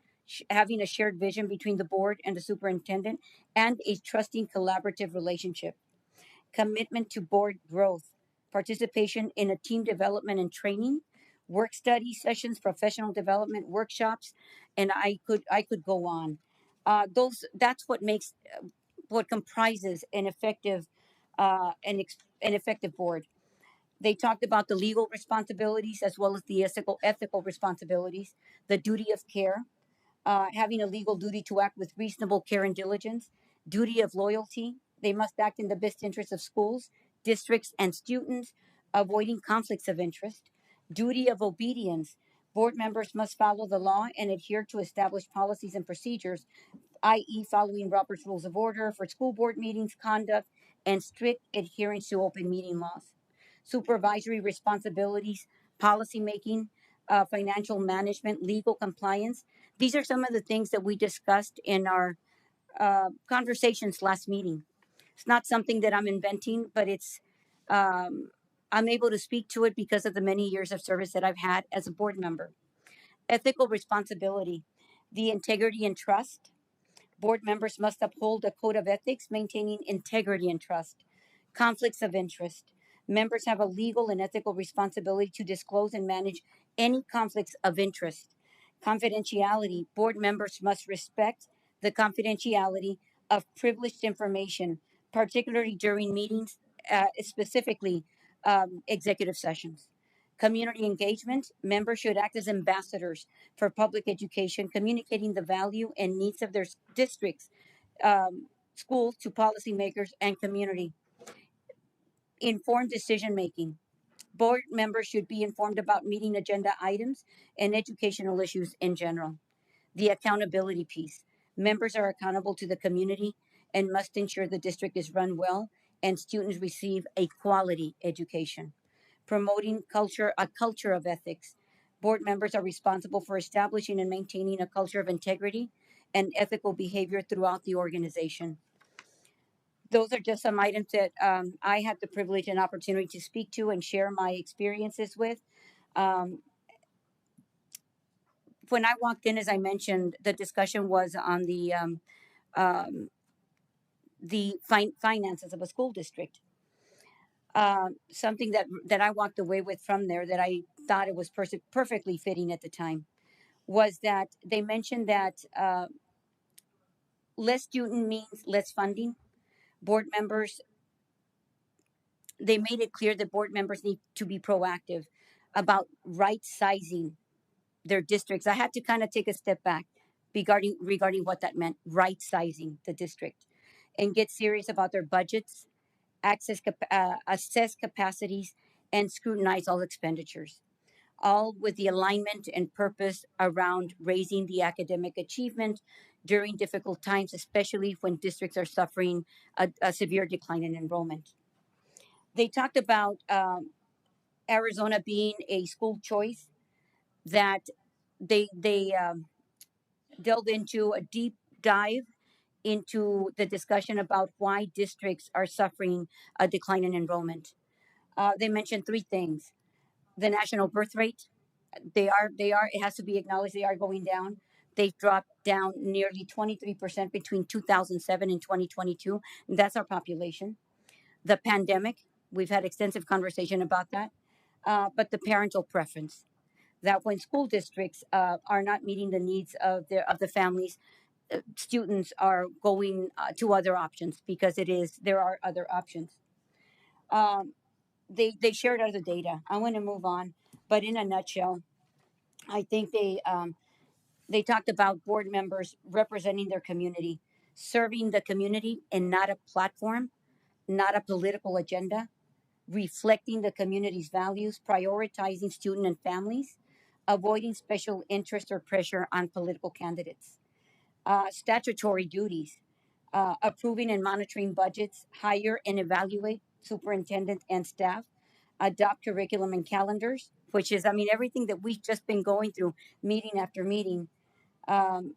Having a shared vision between the board and the superintendent, and a trusting collaborative relationship, commitment to board growth, participation in a team development and training, work study sessions, professional development workshops, and I could go on. Those That's what makes what comprises an effective board. They talked about the legal responsibilities as well as the ethical responsibilities, the duty of care, having a legal duty to act with reasonable care and diligence, duty of loyalty. They must act in the best interest of schools, districts, and students, avoiding conflicts of interest, duty of obedience. Board members must follow the law and adhere to established policies and procedures, i.e., following Robert's Rules of Order for school board meetings, conduct, and strict adherence to open meeting laws. Supervisory responsibilities, policy making, financial management, legal compliance. These are some of the things that we discussed in our conversations last meeting. It's not something that I'm inventing, but um, I'm able to speak to it because of the many years of service that I've had as a board member. Ethical responsibility, the integrity and trust. Board members must uphold a code of ethics, maintaining integrity and trust. Conflicts of interest. Members have a legal and ethical responsibility to disclose and manage any conflicts of interest. Confidentiality. Board members must respect the confidentiality of privileged information, particularly during meetings, specifically executive sessions. Community engagement. Members should act as ambassadors for public education, communicating the value and needs of their districts, schools to policymakers and community. Informed decision making. Board members should be informed about meeting agenda items and educational issues in general. The accountability piece. Members are accountable to the community and must ensure the district is run well and students receive a quality education. Promoting a culture of ethics. Board members are responsible for establishing and maintaining a culture of integrity and ethical behavior throughout the organization. Those are just some items that I had the privilege and opportunity to speak to and share my experiences with. Um, when I walked in, as I mentioned, the discussion was on um, the finances of a school district. Something that I walked away with from there that I thought it was perfectly fitting at the time was that they mentioned that less student means less funding. Board members, they made it clear that board members need to be proactive about right sizing their districts. I had to kind of take a step back regarding what that meant, right sizing the district, and get serious about their budgets, assess capacities, and scrutinize all expenditures, all with the alignment and purpose around raising the academic achievement during difficult times, especially when districts are suffering a severe decline in enrollment. They talked about Arizona being a school choice, that they delved into a deep dive into the discussion about why districts are suffering a decline in enrollment. They mentioned three things: the national birth rate. They are. It has to be acknowledged they are going down. They've dropped down nearly 23% between 2007 and 2022. And that's our population. The pandemic. We've had extensive conversation about that. But the parental preference, that when school districts are not meeting the needs of the families, students are going to other options because there are other options. Um, they shared other data. I want to move on, but in a nutshell, I think they talked about board members representing their community, serving the community, and not a platform, not a political agenda, reflecting the community's values, prioritizing student and families, avoiding special interest or pressure on political candidates. Statutory duties, approving and monitoring budgets, hire and evaluate superintendent and staff, adopt curriculum and calendars, which is, I mean, everything that we've just been going through, meeting after meeting,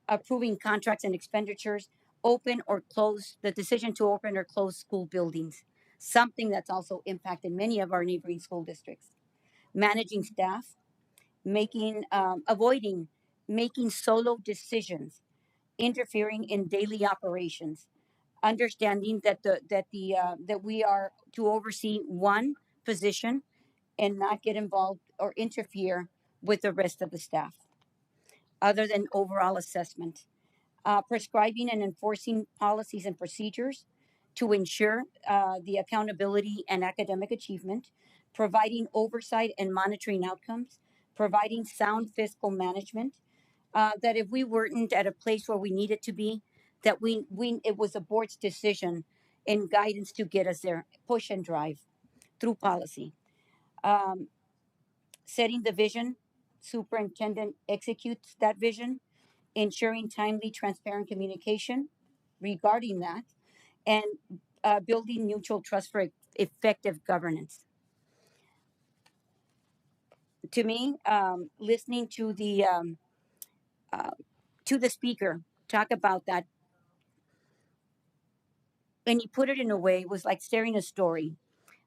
approving contracts and expenditures, open or close, the decision to open or close school buildings, something that's also impacted many of our neighboring school districts, managing staff, avoiding making solo decisions, interfering in daily operations, understanding that we are to oversee one position and not get involved or interfere with the rest of the staff, other than overall assessment. Prescribing and enforcing policies and procedures to ensure the accountability and academic achievement, providing oversight and monitoring outcomes, providing sound fiscal management, that if we weren't at a place where we needed to be, that we it was the board's decision and guidance to get us there, push and drive through policy. Um, Setting the vision, superintendent executes that vision, ensuring timely, transparent communication regarding that, and building mutual trust for effective governance. To me, listening uh, to the speaker talk about that, and he put it in a way, it was like staring a story.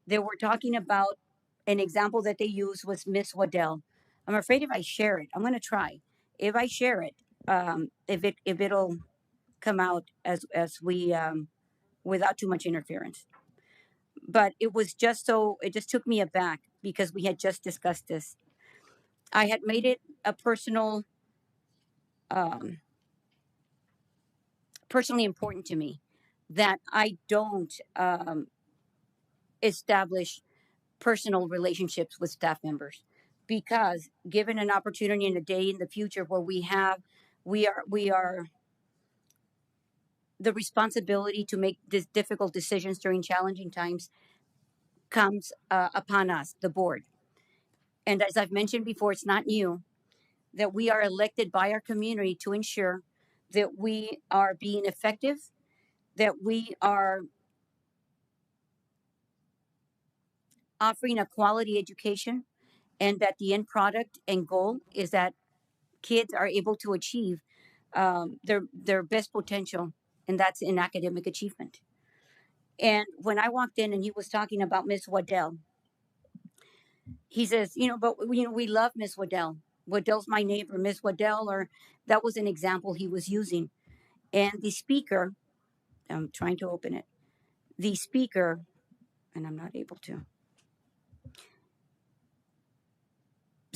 They were talking about an example that they used was Miss Waddell. I'm afraid if I share it, I'm going to try. If I share it, if it'll come out as we without too much interference. But it was just so, it just took me aback because we had just discussed this. I had made it a um, personally important to me that I don't establish personal relationships with staff members, because given an opportunity in a day in the future where we are the responsibility to make difficult decisions during challenging times comes upon us, the board. And as I've mentioned before, it's not new that we are elected by our community to ensure that we are being effective, that we are offering a quality education, and that the end product and goal is that kids are able to achieve their best potential, and that's in academic achievement. And when I walked in and he was talking about Miss Waddell, he says, but we love Miss Waddell. Waddell's my neighbor, Miss Waddell, or that was an example he was using. And the speaker, I'm trying to open it. The speaker, and I'm not able to.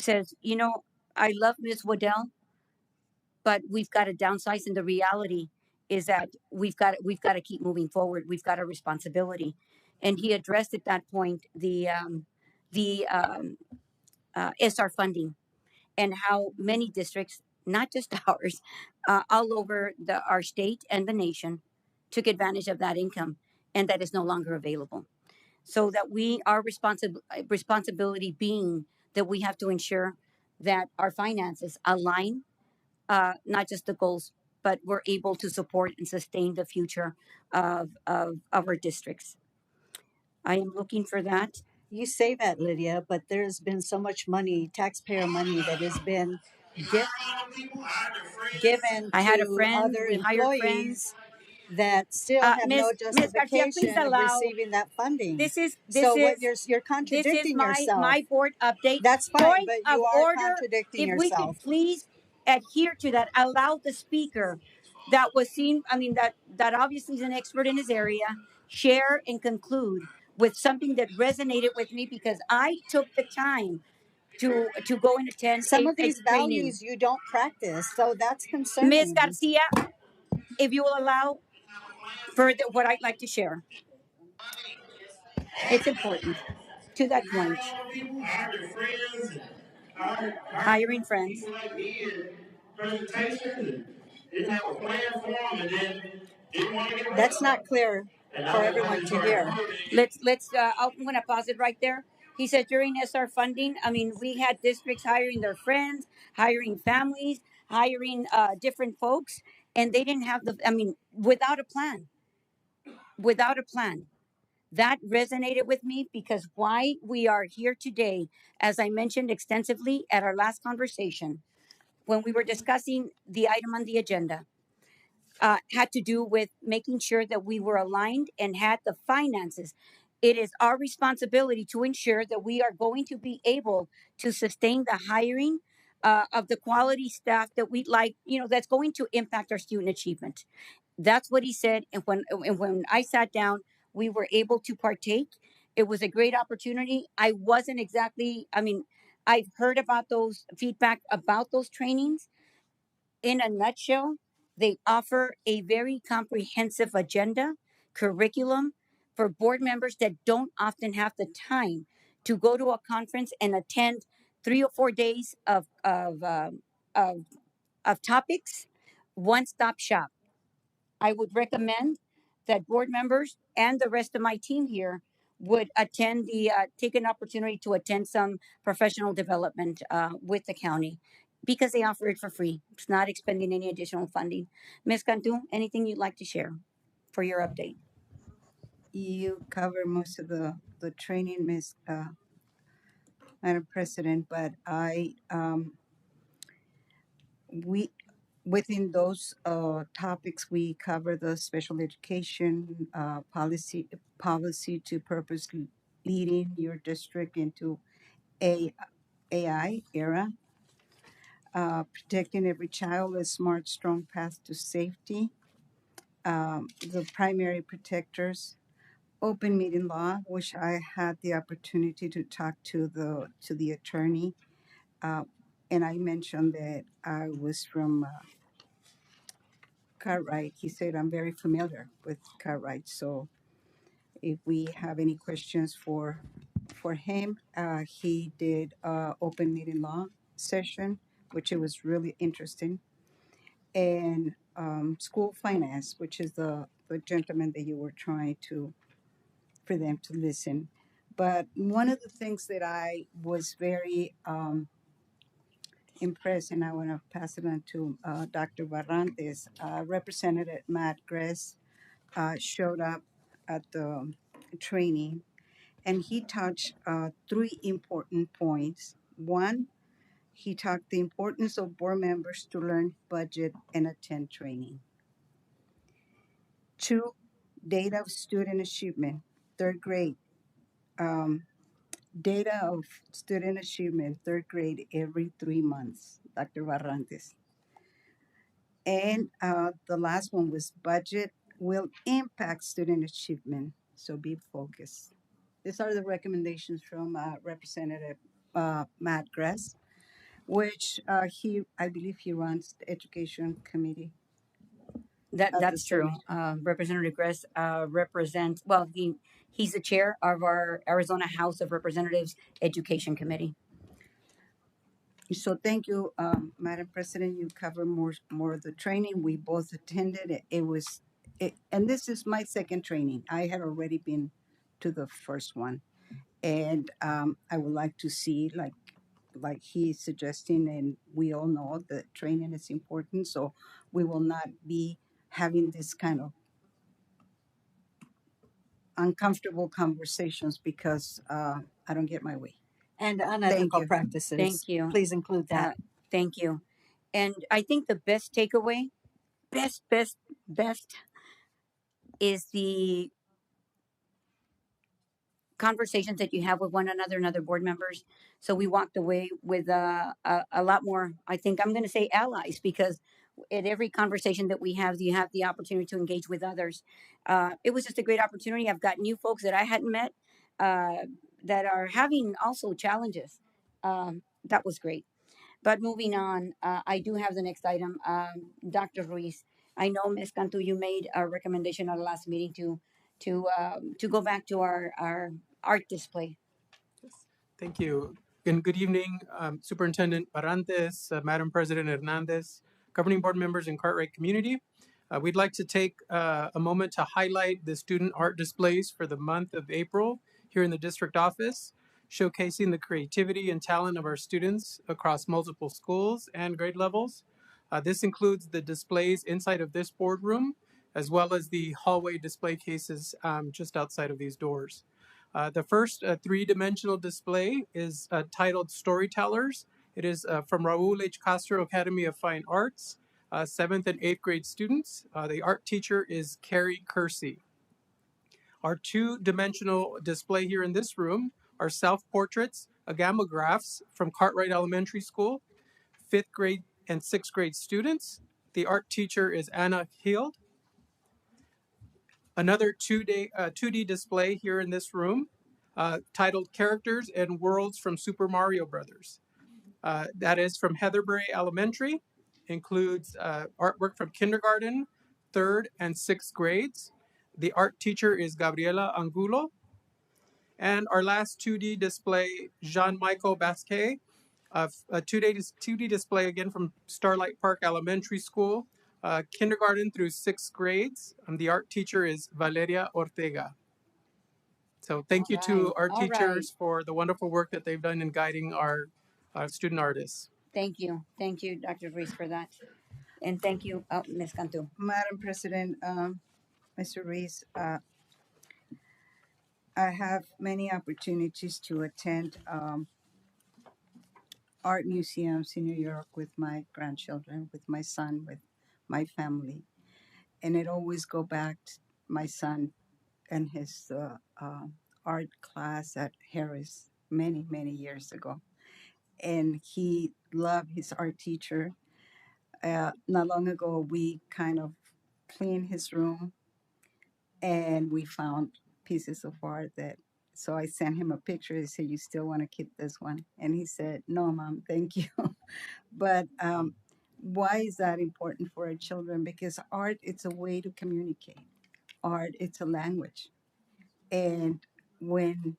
says, you know, I love Ms. Waddell, but we've got to downsize, and the reality is that we've got to keep moving forward. We've got a responsibility, and he addressed at that point the SR funding and how many districts, not just ours, all over our state and the nation, took advantage of that income, and that is no longer available. So that we our responsibility being that we have to ensure that our finances align, not just the goals, but we're able to support and sustain the future of our districts. I am looking for that. You say that, Lydia, but there's been so much money, taxpayer money, that has been gi- given I had a to friend. other We hired friends. employees that still have no Miss Garcia, please justification of allow. receiving that funding. This is this So what is you're this is contradicting my yourself. my board update. That's fine, Point but of you are order. contradicting If we could yourself. please adhere to that, allow the speaker that was seen. I mean that obviously is an expert in his area. Share and conclude with something that resonated with me because I took the time to go and attend Some of a these training. values you don't practice, so that's Miss concerning. Garcia, if you will allow further what I'd like to share, it's important to that point. Hiring friends. That's not clear for everyone to hear. Let's. I'm going to pause it right there. He said during SR funding, I mean, we had districts hiring their friends, hiring families, hiring different folks, and they didn't have the. I mean, without a plan, without a plan. That resonated with me because why we are here today, as I mentioned extensively at our last conversation when we were discussing the item on the agenda, had to do with making sure that we were aligned and had the finances. It is our responsibility to ensure that we are going to be able to sustain the hiring of the quality staff that we'd like, you know, that's going to impact our student achievement. That's what he said. And when I sat down, we were able to partake. It was a great opportunity. I wasn't exactly, I mean, I've heard about those feedback about those trainings. In a nutshell, they offer a very comprehensive agenda, curriculum for board members that don't often have the time to go to a conference and attend 3 or 4 days of, of topics, one stop shop. I would recommend that board members and the rest of my team here would attend take an opportunity to attend some professional development with the county because they offer it for free. It's not expending any additional funding. Ms. Cantu, anything you'd like to share for your update? You cover most of the training, Miss Madam President, but we within those topics we cover the special education policy to purpose leading your district into a AI era, protecting every child, a smart, strong path to safety, the primary protectors, open meeting law, which I had the opportunity to talk to the attorney, uh, and I mentioned that I was from Cartwright. He said I'm very familiar with Cartwright, so if we have any questions for him, he did open meeting law session, which it was really interesting, and school finance, which is the gentleman that you were trying to for them to listen. But one of the things that I was very impressed, and I want to pass it on to Dr. Barrantes, Representative Matt Gress showed up at the training, and he touched three important points. One, he talked the importance of board members to learn budget and attend training. Two, data of student achievement, third grade. Um, Data of student achievement, third grade, every 3 months, Dr. Barrantes. And the last one was budget will impact student achievement, so be focused. These are the recommendations from Representative Matt Gress. which I believe he runs the education committee at the That's true. city. Representative Gress represents. Well, he's the chair of our Arizona House of Representatives Education Committee. So thank you, Madam President. You cover more of the training. We both attended. And this is my second training. I had already been to the first one, and I would like to see like he's suggesting, and we all know that training is important. So we will not be having this kind of uncomfortable conversations because I don't get my way. And Thank unethical you. practices. Thank you. Please include that. Thank you. And I think the best takeaway, best is the conversations that you have with one another and other board members. So we walked away with a lot more, I think I'm going to say allies, because at every conversation that we have, you have the opportunity to engage with others. It was just a great opportunity. I've got new folks that I hadn't met that are having also challenges. That was great. But moving on, I do have the next item. Dr. Ruiz, I know, Ms. Cantu, you made a recommendation at the last meeting to go back to our art display. Thank you. And good evening, Superintendent Barrantes, Madam President Hernandez, governing board members, and Cartwright community. We'd like to take a moment to highlight the student art displays for the month of April here in the district office, showcasing the creativity and talent of our students across multiple schools and grade levels. This includes the displays inside of this boardroom, as well as the hallway display cases just outside of these doors. The first three-dimensional display is titled Storytellers. It is from Raul H. Castro Academy of Fine Arts, 7th and 8th grade students. The art teacher is Carrie Kersey. Our two-dimensional display here in this room are self-portraits, agamographs from Cartwright Elementary School, 5th grade and 6th grade students. The art teacher is Anna Hield. Another 2D display here in this room titled Characters and Worlds from Super Mario Brothers. That is from Heatherbury Elementary, includes artwork from kindergarten, 3rd and 6th grades. The art teacher is Gabriela Angulo. And our last 2D display, Jean-Michael Basquet, a 2D display again from Starlight Park Elementary School, kindergarten through 6th grades. The art teacher is Valeria Ortega. So thank you to our teachers for the wonderful work that they've done in guiding our student artists. Thank you, Dr. Ruiz, for that, and thank you, Ms. Cantu. Madam President, Mr. Reese, I have many opportunities to attend art museums in New York with my grandchildren, with my son, with my family, and it always go back to my son and his art class at Harris many years ago, and he loved his art teacher. Not long ago, we kind of cleaned his room, and we found pieces of art that. So I sent him a picture. I said, "You still want to keep this one?" And he said, "No, Mom, thank you." But why is that important for our children? Because art, it's a way to communicate. Art, it's a language. And when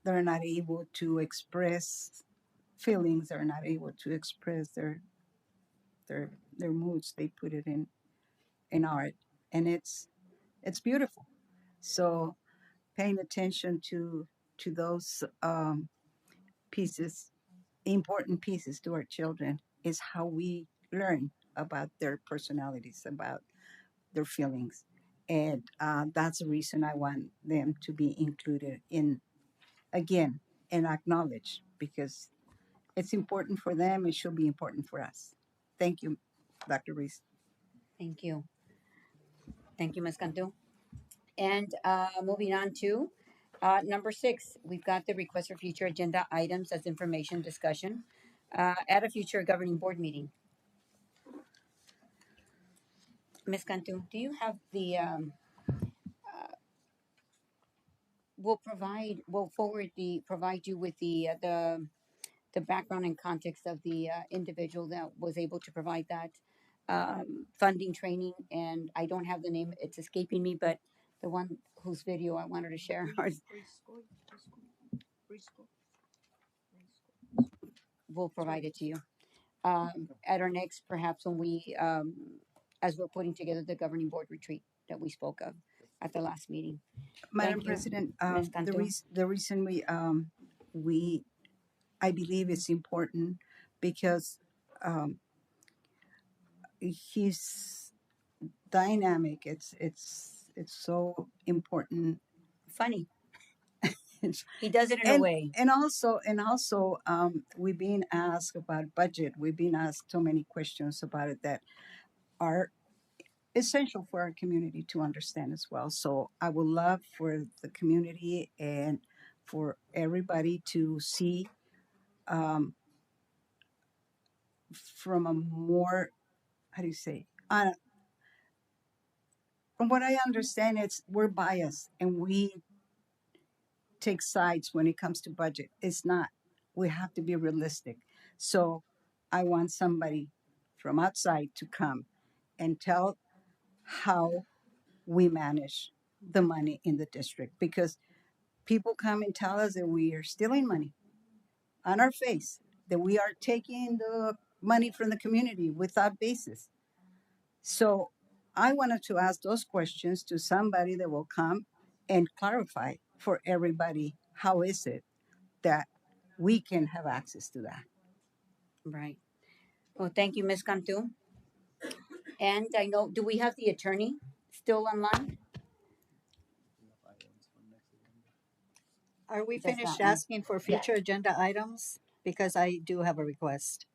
they're not able to express feelings, they're not able to express their moods, they put it in art. And it's beautiful. So paying attention to those pieces, important pieces to our children, is how we learn about their personalities, about their feelings. And that's the reason I want them to be included in, again, and acknowledged, because it's important for them. It should be important for us. Thank you, Dr. Reese. Thank you, Ms. Cantu. And moving on to number 6, we've got the request for future agenda items as information discussion at a future governing board meeting. Ms. Cantu, do you have the? We'll provide you with the the background and context of the individual that was able to provide that funding training. And I don't have the name; it's escaping me. But the one whose video I wanted to share, we'll provide it to you at our next, perhaps when we, as we're putting together the governing board retreat that we spoke of at the last meeting. Madam Thank you, President, Ms. Cantu. the reason we I believe it's important because um, he's dynamic. It's so important. Funny. It's- He does it in a and way. also we've been asked about budget. We've been asked so many questions about it that are essential for our community to understand as well. So I would love for the community and for everybody to see um, from a more, how do you say, from what I understand, it's we're biased and we take sides when it comes to budget. It's not. We have to be realistic. So I want somebody from outside to come and tell how we manage the money in the district because people come and tell us that we are stealing money on our face, that we are taking the money from the community without basis. So I wanted to ask those questions to somebody that will come and clarify for everybody how is it that we can have access to that. Right. Well, thank you, Ms. Cantu. And I know, do we have the attorney still online? Are we Just finished that one. asking for Yeah. future agenda items? Because I do have a request.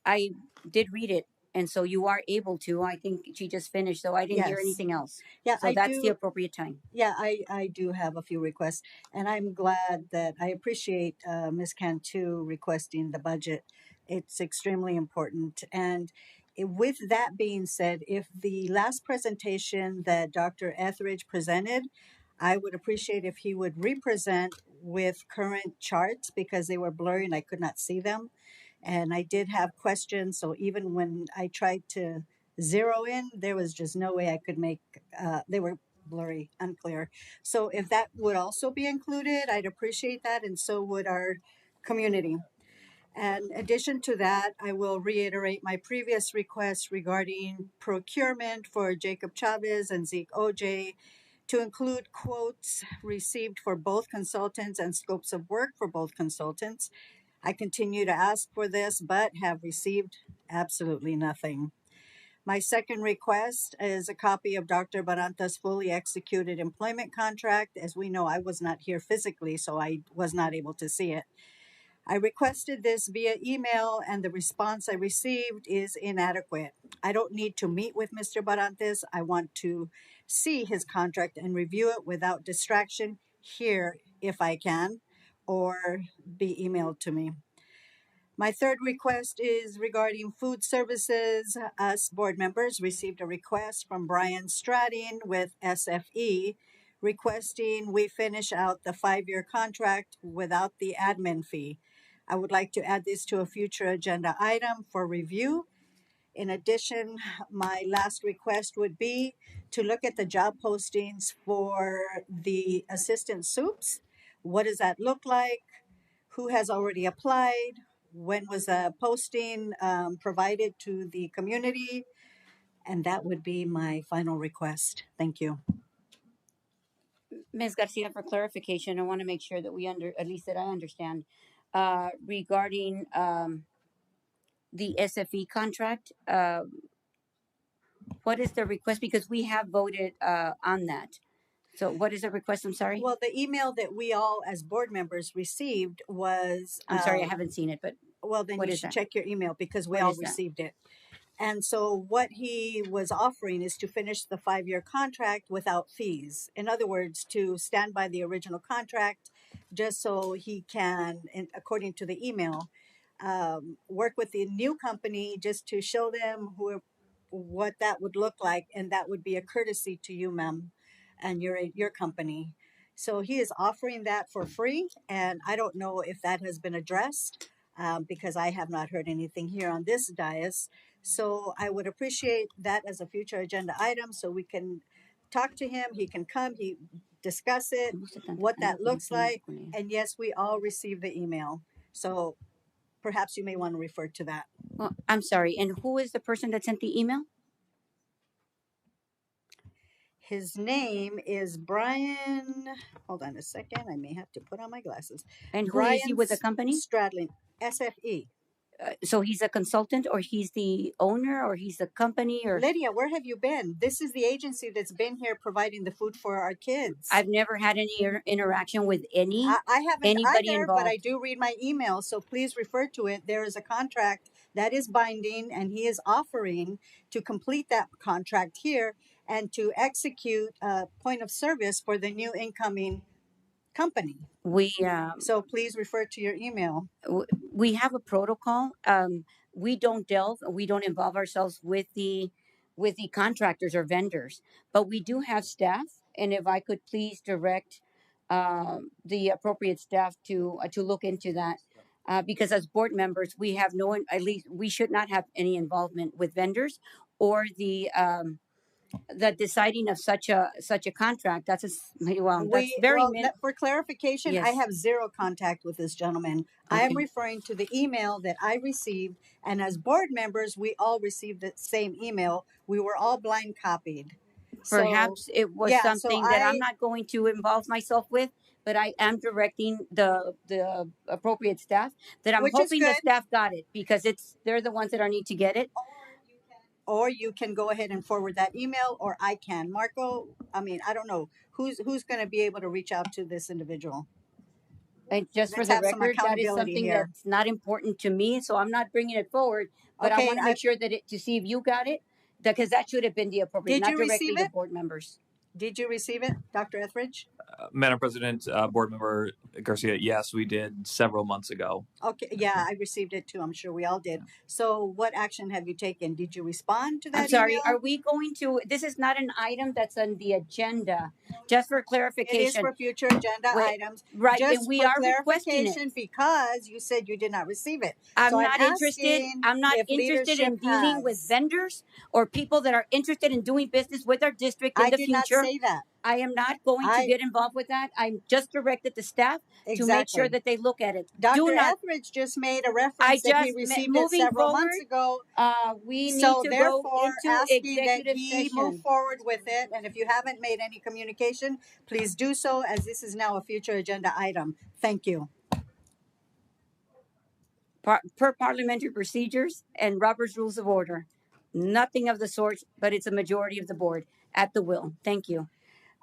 I did read it, and so you are able to. I think she just finished, so I didn't hear Yes. anything else. Yeah, So I that's the do. appropriate time. Yeah, I do have a few requests, and I'm glad that I appreciate Ms. Cantu requesting the budget. It's extremely important. And with that being said, if the last presentation that Dr. Etheridge presented, I would appreciate if he would represent with current charts because they were blurry and I could not see them. And I did have questions, so even when I tried to zero in, there was just no way I could make. They were blurry, unclear. So if that would also be included, I'd appreciate that, and so would our community. And in addition to that, I will reiterate my previous request regarding procurement for Jacob Chavez and Zeke OJ to include quotes received for both consultants and scopes of work for both consultants. I continue to ask for this, but have received absolutely nothing. My second request is a copy of Dr. Baranta's fully executed employment contract. As we know, I was not here physically, so I was not able to see it. I requested this via email, and the response I received is inadequate. I don't need to meet with Mr. Barantes. I want to see his contract and review it without distraction here if I can, or be emailed to me. My third request is regarding food services. Us board members received a request from Brian Stratton with SFE requesting we finish out the 5-year contract without the admin fee. I would like to add this to a future agenda item for review. In addition, my last request would be to look at the job postings for the assistant soups. What does that look like? Who has already applied? When was a posting provided to the community? And that would be my final request. Thank you. Ms. Garcia, for clarification, I want to make sure that we at least that I understand, regarding the SFE contract. What is the request? Because we have voted on that. So what is the request? I'm sorry. Well, the email that we all as board members received was. I'm sorry, I haven't seen it, but Well, then what you is should that? check your email because we What all is that? received it. And so what he was offering is to finish the 5-year contract without fees. In other words, to stand by the original contract just so he can, according to the email, work with the new company just to show them what that would look like. And that would be a courtesy to you, ma'am, and your company. So he is offering that for free, and I don't know if that has been addressed because I have not heard anything here on this dais. So I would appreciate that as a future agenda item so we can talk to him. He can come, he discuss it, what that looks like. And yes, we all received the email. So perhaps you may want to refer to that. Well, I'm sorry. And who is the person that sent the email? His name is Brian. Hold on a second. I may have to put on my glasses. And who Brian is he with the company? Stradlin, SFE. So he's a consultant, or he's the owner, or he's the company, or Lydia, where have you been? This is the agency that's been here providing the food for our kids. I've never had any interaction with I haven't anybody either, involved. but I do read my emails, so please refer to it. There is a contract that is binding, and he is offering to complete that contract here and to execute a point of service for the new incoming company. So please refer to your email. We have a protocol. We don't involve ourselves with the contractors or vendors, but we do have staff. And if I could please direct the appropriate staff to look into that, because as board members, we have no, at least we should not have any involvement with vendors or the deciding of such a contract. That's For clarification, I Yes. have zero contact with this gentleman. I am Okay. referring to the email that I received, and as board members, we all received the same email. We were all blind copied. Perhaps it was yeah, so something that I'm not going to involve myself with, but I am directing the appropriate staff that I'm Which is hoping the good. staff got it, because they're the ones that are need to get it. Or you can go ahead and forward that email, or I can. Marco, I mean, I don't know who's going to be able to reach out to this individual. And just for Let's the have some record, that is accountability something here. that's not important to me, so I'm not bringing it forward. But I Okay, want to make sure that to see if you got it, because that should have been the appropriate, Did not you directly receive the it? board members. Did you receive it, Dr. Etheridge? Madam President, Board Member Garcia, yes, we did several months ago. Okay, yeah, I received it too. I'm sure we all did. So, what action have you taken? Did you respond to that I'm sorry, email? are we going to, this is not an item that's on the agenda, just for It is clarification. for future agenda Wait, items. right, Just and we for are requesting it. clarification, because you said you did not receive it. I'm So not interested. asking I'm not if interested in leadership dealing with has. vendors or people that are interested in doing business with our district in I the did future. not say that. I am not going to get involved with that. I'm just directed the staff to make sure that they look at it. Dr. Etheridge just made a reference that he received it several months ago. We need So to therefore, go into asking that executive he move session. forward with it, and if you haven't made any communication, please do so, as this is now a future agenda item. Thank you. Per parliamentary procedures and Robert's Rules of Order. Nothing of the sort, but it's a majority of the board at the will. Thank you.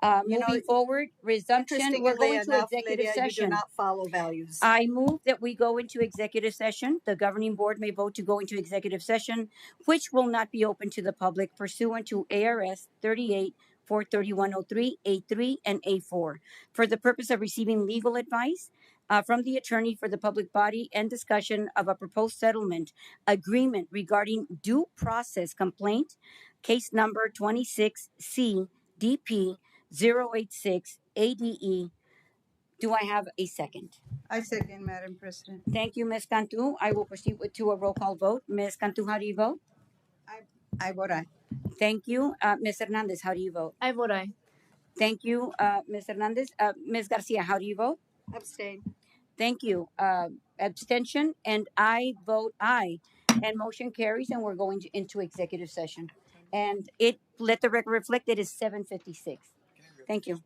Moving forward, resumption. We're going to executive Lydia, you do session. not follow values. I move that we go into executive session. The governing board may vote to go into executive session, which will not be open to the public pursuant to ARS 38 43103 A3 and A4 for the purpose of receiving legal advice from the attorney for the public body and discussion of a proposed settlement agreement regarding due process complaint, case number 26C DP 086 ADE. Do I have a second? I second, Madam President. Thank you, Ms. Cantu. I will proceed to a roll call vote. Ms. Cantu, how do you vote? I vote aye. Thank you. Ms. Hernandez, how do you vote? I vote aye. Thank you, Ms. Hernandez. Ms. Garcia, how do you vote? Abstain. Thank you. Abstention, and I vote aye. And motion carries, and we're going into executive session. And let the record reflect it is 7:56. Thank you.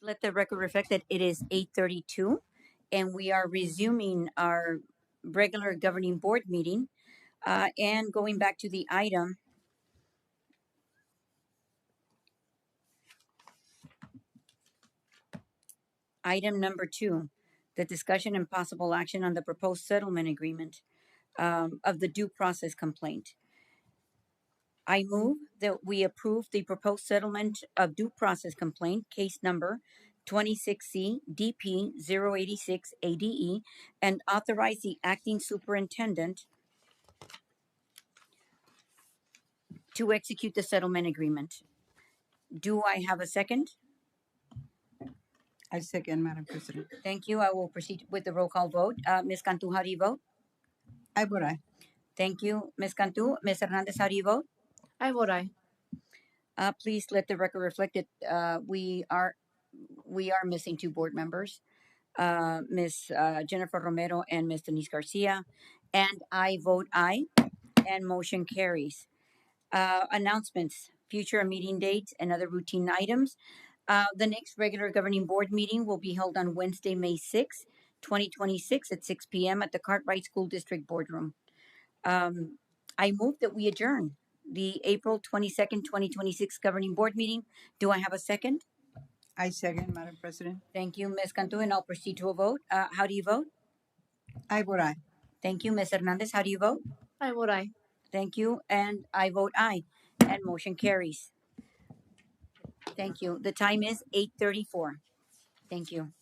Let the record reflect that it is 8:32, and we are resuming our regular governing board meeting. And going back to the item number 2, the discussion and possible action on the proposed settlement agreement of the due process complaint. I move that we approve the proposed settlement of due process complaint, case number 26C DP 086 ADE, and authorize the acting superintendent to execute the settlement agreement. Do I have a second? I second, Madam President. Thank you. I will proceed with the roll call vote. Ms. Cantu, how do you vote? I vote aye. Thank you, Ms. Cantu. Ms. Hernandez, how do you vote? I vote aye. Please let the record reflect that we are missing 2 board members, Ms. Jennifer Romero and Ms. Denise Garcia, and I vote aye, and motion carries. Announcements, future meeting dates, and other routine items. The next regular governing board meeting will be held on Wednesday, May 6, 2026 at 6 p.m. at the Cartwright School District Boardroom. I move that we adjourn the April 22nd, 2026 governing board meeting. Do I have a second? I second, Madam President. Thank you, Ms. Cantu, and I'll proceed to a vote. How do you vote? I vote aye. Thank you, Ms. Hernandez. How do you vote? I vote aye. Thank you, and I vote aye, and motion carries. Thank you. The time is 8:34. Thank you.